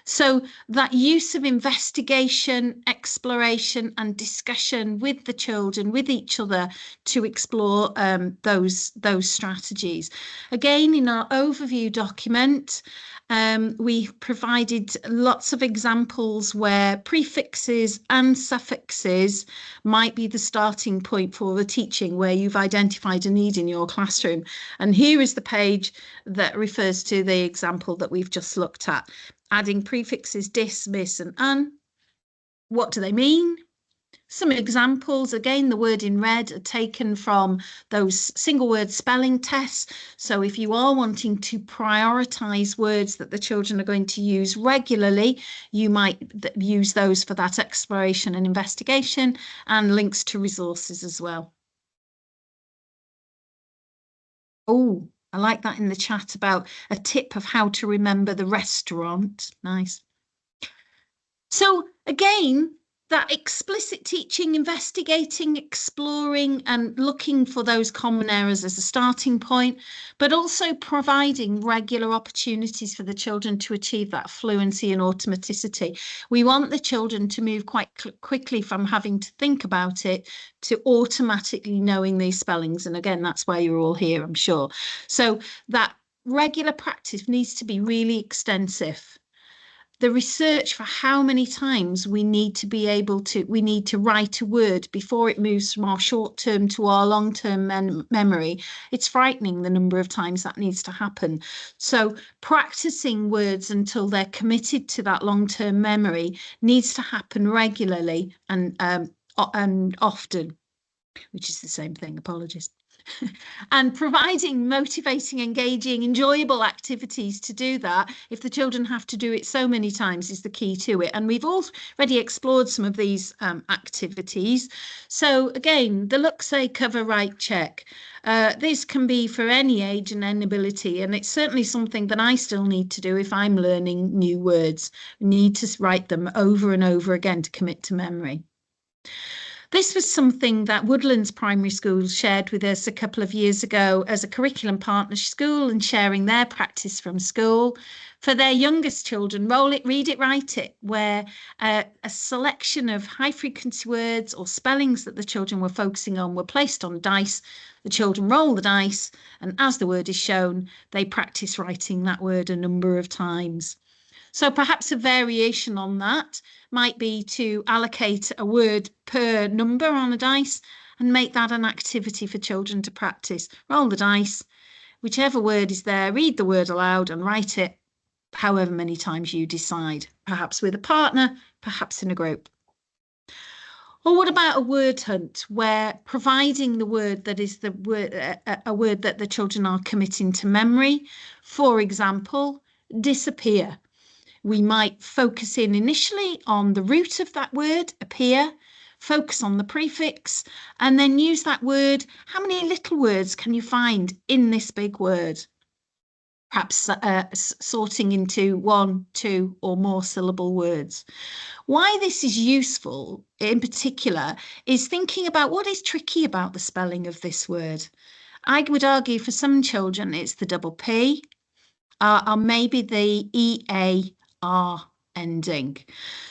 So that use of investigation, exploration and discussion with the children, with each other to explore those strategies. Again, in our overview document, we provided lots of examples where prefixes and suffixes might be the starting point for the teaching, where you've identified a need in your classroom. And here is the page that refers to the example that we've just looked at. Adding prefixes dis, miss and an. What do they mean? Some examples, again, the word in red are taken from those single word spelling tests. So if you are wanting to prioritise words that the children are going to use regularly, you might use those for that exploration and investigation, and links to resources as well. Oh, I like that in the chat about a tip of how to remember the restaurant. Nice. So again, that explicit teaching, investigating, exploring and looking for those common errors as a starting point, but also providing regular opportunities for the children to achieve that fluency and automaticity. We want the children to move quite quickly from having to think about it to automatically knowing these spellings. And again, that's why you're all here, I'm sure. So that regular practice needs to be really extensive. The research for how many times we need to write a word before it moves from our short-term to our long-term memory. It's frightening the number of times that needs to happen. So practicing words until they're committed to that long-term memory needs to happen regularly and often, which is the same thing, apologies. And providing motivating, engaging, enjoyable activities to do that, if the children have to do it so many times, is the key to it. And we've already explored some of these activities. So again, the look, say, cover, write, check. This can be for any age and any ability, and it's certainly something that I still need to do if I'm learning new words. I need to write them over and over again to commit to memory. This was something that Woodlands Primary School shared with us a couple of years ago as a curriculum partner school, and sharing their practice from school. For their youngest children, Roll It, Read It, Write It, where a selection of high frequency words or spellings that the children were focusing on were placed on dice. The children roll the dice, and as the word is shown, they practice writing that word a number of times. So perhaps a variation on that might be to allocate a word per number on a dice and make that an activity for children to practice. Roll the dice, whichever word is there, read the word aloud and write it however many times you decide, perhaps with a partner, perhaps in a group. Or what about a word hunt, where providing the word that is the word, a word that the children are committing to memory? For example, disappear. We might focus in initially on the root of that word, appear, focus on the prefix, and then use that word. How many little words can you find in this big word? Perhaps sorting into 1, 2 or more syllable words. Why this is useful in particular is thinking about what is tricky about the spelling of this word. I would argue for some children it's the double P, or maybe the EAR ending.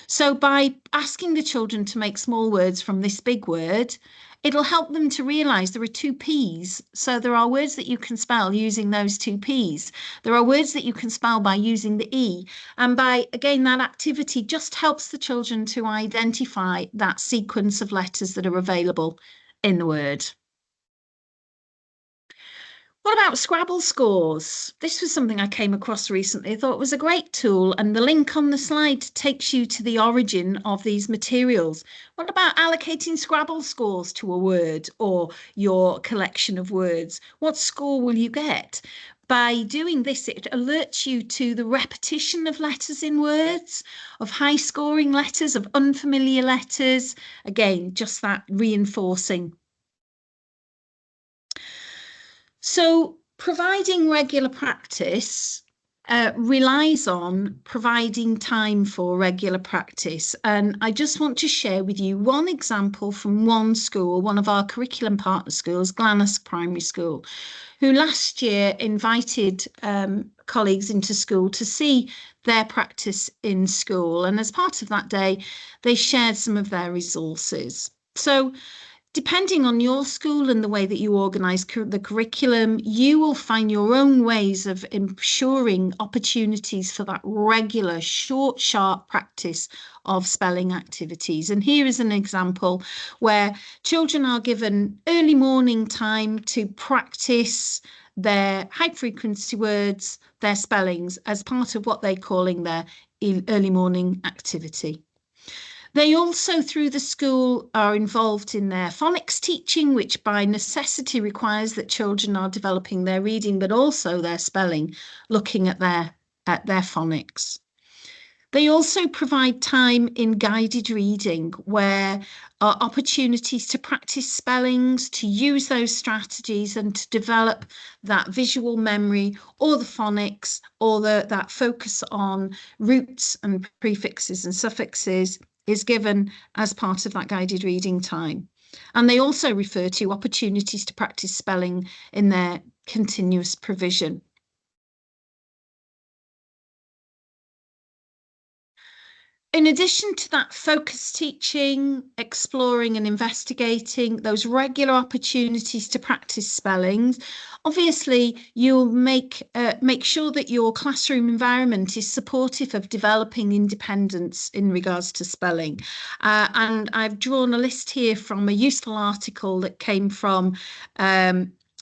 So by asking the children to make small words from this big word, it'll help them to realise there are 2 P's. So there are words that you can spell using those 2 P's. There are words that you can spell by using the E. And by, again, that activity just helps the children to identify that sequence of letters that are available in the word. What about Scrabble scores? This was something I came across recently. I thought it was a great tool, and the link on the slide takes you to the origin of these materials. What about allocating Scrabble scores to a word or your collection of words? What score will you get? By doing this, it alerts you to the repetition of letters in words, of high scoring letters, of unfamiliar letters. Again, just that reinforcing. So providing regular practice relies on providing time for regular practice. And I just want to share with you one example from one school, one of our curriculum partner schools, Glanis Primary School, who last year invited colleagues into school to see their practice in school. And as part of that day, they shared some of their resources. So depending on your school and the way that you organise the curriculum, you will find your own ways of ensuring opportunities for that regular, short, sharp practice of spelling activities. And here is an example where children are given early morning time to practice their high frequency words, their spellings, as part of what they're calling their early morning activity. They also, through the school, are involved in their phonics teaching, which by necessity requires that children are developing their reading, but also their spelling, looking at their phonics. They also provide time in guided reading, where are opportunities to practice spellings, to use those strategies and to develop that visual memory or the phonics or that focus on roots and prefixes and suffixes is given as part of that guided reading time. And they also refer to opportunities to practice spelling in their continuous provision. In addition to that focused teaching, exploring and investigating, those regular opportunities to practice spellings, obviously you'll make sure that your classroom environment is supportive of developing independence in regards to spelling. And I've drawn a list here from a useful article that came from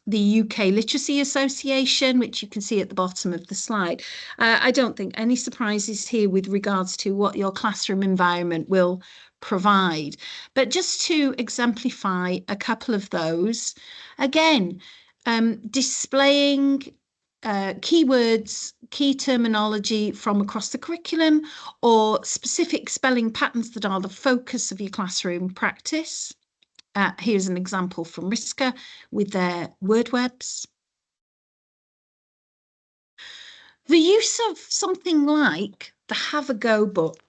the UK Literacy Association, which you can see at the bottom of the slide. I don't think any surprises here with regards to what your classroom environment will provide. But just to exemplify a couple of those, again, displaying keywords, key terminology from across the curriculum or specific spelling patterns that are the focus of your classroom practice. Here's an example from RISCA with their word webs. The use of something like the Have a Go book.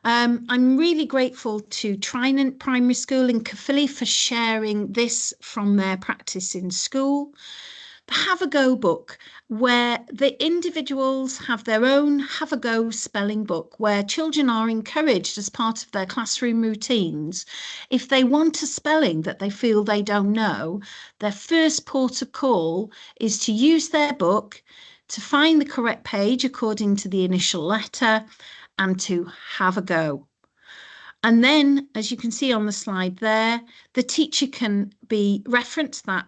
I'm really grateful to Trinant Primary School in Caerphilly for sharing this from their practice in school. The Have a Go book, where the individuals have their own Have a Go spelling book, where children are encouraged as part of their classroom routines. If they want a spelling that they feel they don't know, their first port of call is to use their book, to find the correct page according to the initial letter, and to have a go. And then, as you can see on the slide there, the teacher can be reference that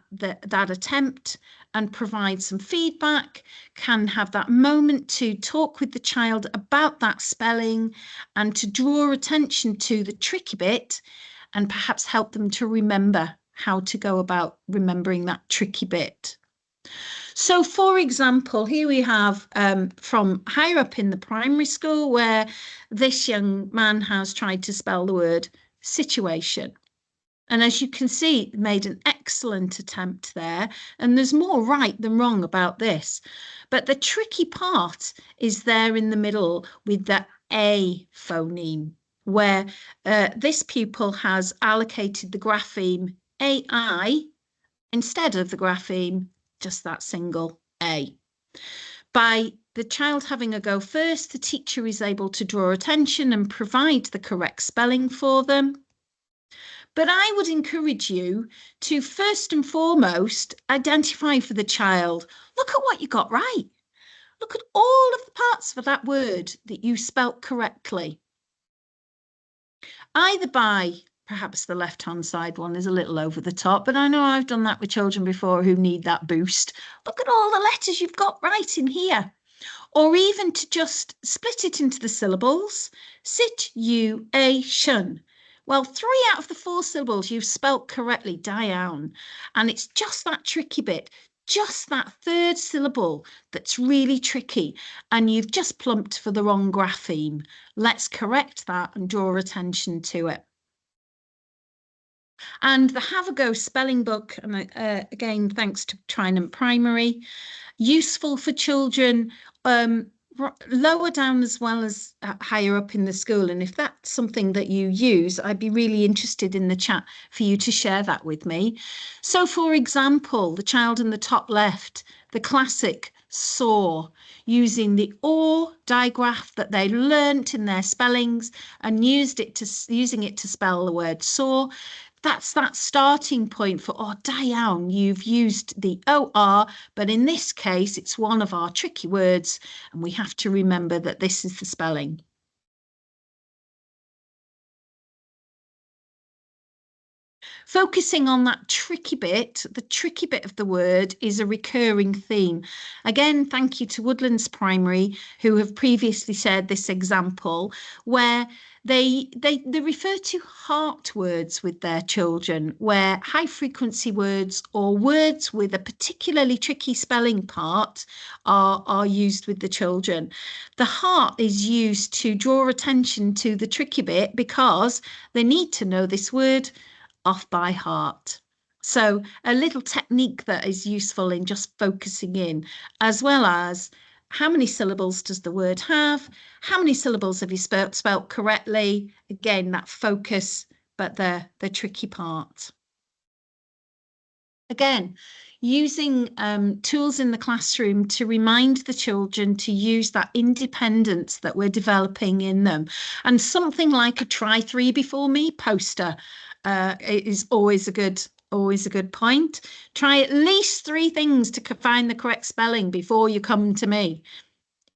attempt and provide some feedback, can have that moment to talk with the child about that spelling and to draw attention to the tricky bit and perhaps help them to remember how to go about remembering that tricky bit. So, for example, here we have from higher up in the primary school where this young man has tried to spell the word situation. And as you can see, made an excellent attempt there. And there's more right than wrong about this. But the tricky part is there in the middle with the A phoneme, where this pupil has allocated the grapheme AI instead of the grapheme just that single A. By the child having a go first, the teacher is able to draw attention and provide the correct spelling for them. But I would encourage you to first and foremost identify for the child, look at what you got right. Look at all of the parts of that word that you spelt correctly. Either by perhaps the left-hand side one is a little over the top, but I know I've done that with children before who need that boost. Look at all the letters you've got right in here. Or even to just split it into the syllables. Situation. Well, 3 out of the 4 syllables you've spelt correctly down. And it's just that tricky bit, just that 3rd syllable that's really tricky. And you've just plumped for the wrong grapheme. Let's correct that and draw attention to it. And the Have a Go spelling book, and again, thanks to Trinant Primary, useful for children lower down as well as higher up in the school. And if that's something that you use, I'd be really interested in the chat for you to share that with me. So, for example, the child in the top left, the classic saw, using the or digraph that they learnt in their spellings and using it to spell the word saw. That's that starting point for, oh, Diane, you've used the OR, but in this case, it's one of our tricky words, and we have to remember that this is the spelling. Focusing on that tricky bit, the tricky bit of the word is a recurring theme. Again, thank you to Woodlands Primary, who have previously shared this example, where they refer to heart words with their children, where high frequency words or words with a particularly tricky spelling part are used with the children. The heart is used to draw attention to the tricky bit because they need to know this word off by heart. So a little technique that is useful in just focusing in, as well as how many syllables does the word have? How many syllables have you spelt correctly? Again, that focus, but the tricky part. Again, using tools in the classroom to remind the children to use that independence that we're developing in them. And something like a try 3 before me poster is always a good point. Try at least 3 things to find the correct spelling before you come to me.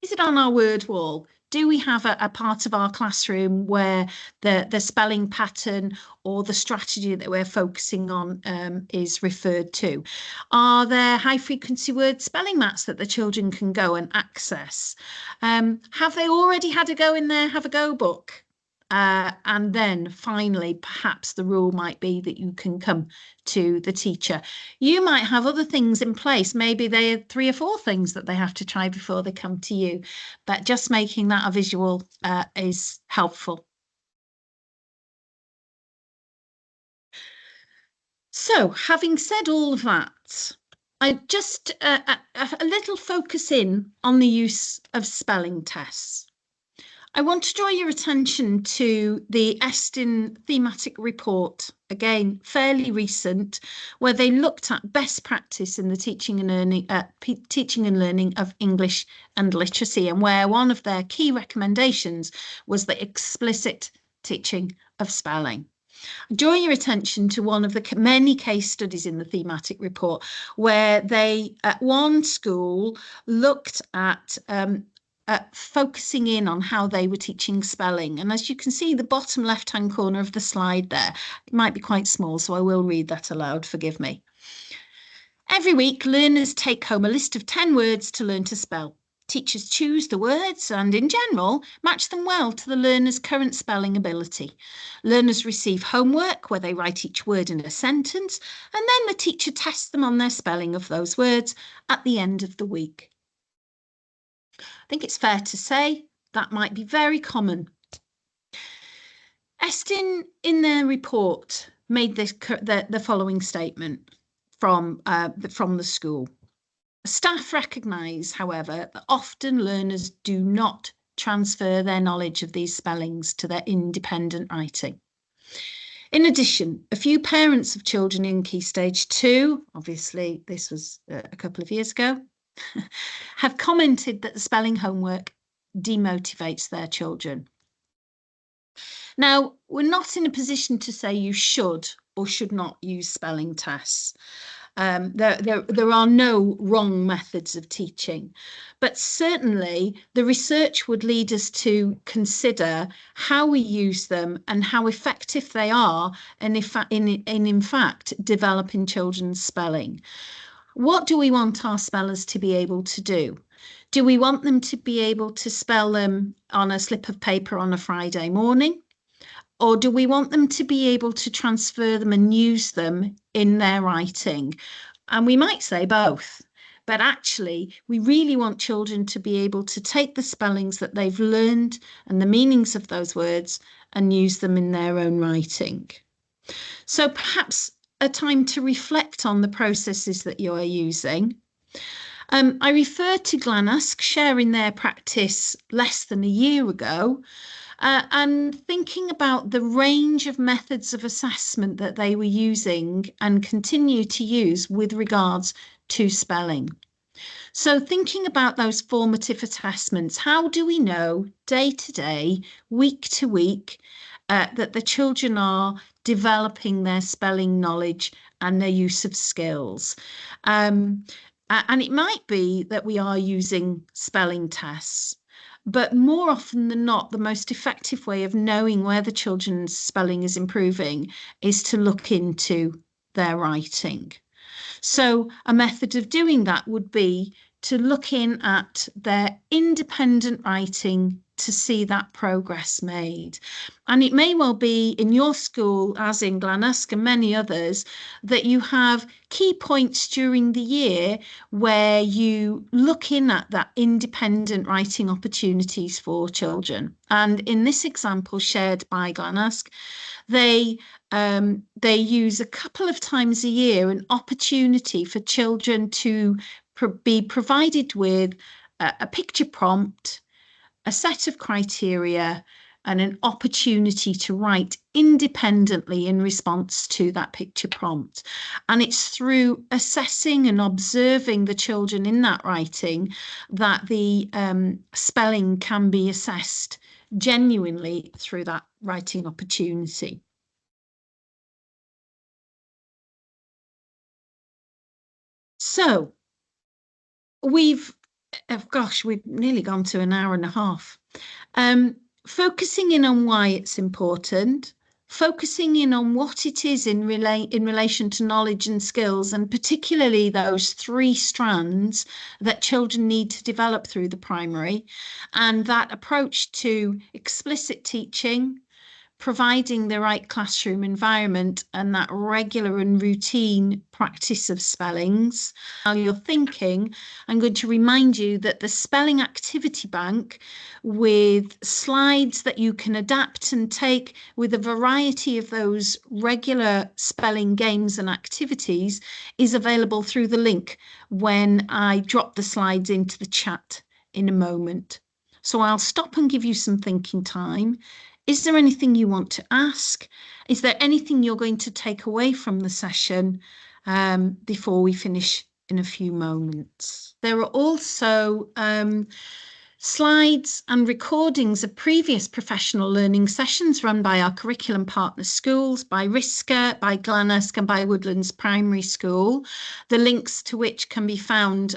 Is it on our word wall? Do we have a part of our classroom where the spelling pattern or the strategy that we're focusing on is referred to? Are there high frequency word spelling mats that the children can go and access? Have they already had a go in their Have a Go book? And then finally, perhaps the rule might be that you can come to the teacher. You might have other things in place. Maybe they have 3 or 4 things that they have to try before they come to you. But just making that a visual is helpful. So having said all of that, I just a little focus in on the use of spelling tests. I want to draw your attention to the Estin thematic report, again, fairly recent, where they looked at best practice in the teaching and learning of English and literacy, and where one of their key recommendations was the explicit teaching of spelling. Draw your attention to one of the many case studies in the thematic report, where they, at one school, looked at focusing in on how they were teaching spelling. And as you can see, the bottom left-hand corner of the slide there, it might be quite small, so I will read that aloud, forgive me. Every week, learners take home a list of 10 words to learn to spell. Teachers choose the words and, in general, match them well to the learner's current spelling ability. Learners receive homework where they write each word in a sentence, and then the teacher tests them on their spelling of those words at the end of the week. I think it's fair to say that might be very common. Estin, in their report, made the following statement from the school. Staff recognise, however, that often learners do not transfer their knowledge of these spellings to their independent writing. In addition, a few parents of children in Key Stage 2, obviously this was a couple of years ago, have commented that the spelling homework demotivates their children. Now, we're not in a position to say you should or should not use spelling tests. There are no wrong methods of teaching, but certainly the research would lead us to consider how we use them and how effective they are in fact developing children's spelling. What do we want our spellers to be able to do? Do we want them to be able to spell them on a slip of paper on a Friday morning? Or do we want them to be able to transfer them and use them in their writing? And we might say both, but actually we really want children to be able to take the spellings that they've learned and the meanings of those words and use them in their own writing. So perhaps a time to reflect on the processes that you are using. I refer to Glanhusk sharing their practice less than a year ago, and thinking about the range of methods of assessment that they were using and continue to use with regards to spelling. So thinking about those formative assessments, how do we know day to day, week to week, that the children are developing their spelling knowledge and their use of skills? And it might be that we are using spelling tests, but more often than not, the most effective way of knowing where the children's spelling is improving is to look into their writing. So a method of doing that would be to look in at their independent writing to see that progress made. And it may well be in your school, as in Glanhusk and many others, that you have key points during the year where you look in at that independent writing opportunities for children. And in this example shared by Glanhusk, they use a couple of times a year an opportunity for children to be provided with a picture prompt, a set of criteria, and an opportunity to write independently in response to that picture prompt. And it's through assessing and observing the children in that writing that the spelling can be assessed genuinely through that writing opportunity. So we've nearly gone to an hour and a half. Focusing in on why it's important, focusing in on what it is in relation to knowledge and skills, and particularly those 3 strands that children need to develop through the primary, and that approach to explicit teaching, providing the right classroom environment, and that regular and routine practice of spellings. While you're thinking, I'm going to remind you that the Spelling Activity Bank, with slides that you can adapt and take with a variety of those regular spelling games and activities, is available through the link when I drop the slides into the chat in a moment. So I'll stop and give you some thinking time. Is there anything you want to ask? Is there anything you're going to take away from the session before we finish in a few moments? There are also slides and recordings of previous professional learning sessions run by our curriculum partner schools, by RISCA, by Glanhusk and by Woodlands Primary School, the links to which can be found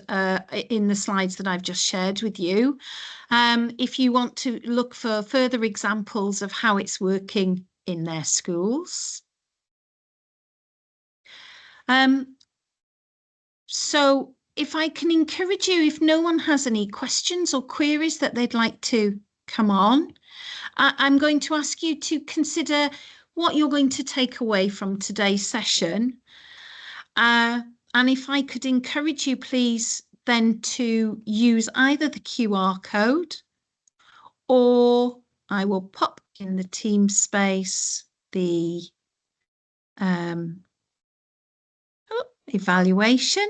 in the slides that I've just shared with you. If you want to look for further examples of how it's working in their schools. So if I can encourage you, if no one has any questions or queries that they'd like to come on, I'm going to ask you to consider what you're going to take away from today's session. And if I could encourage you, please, then to use either the QR code, or I will pop in the team space the evaluation.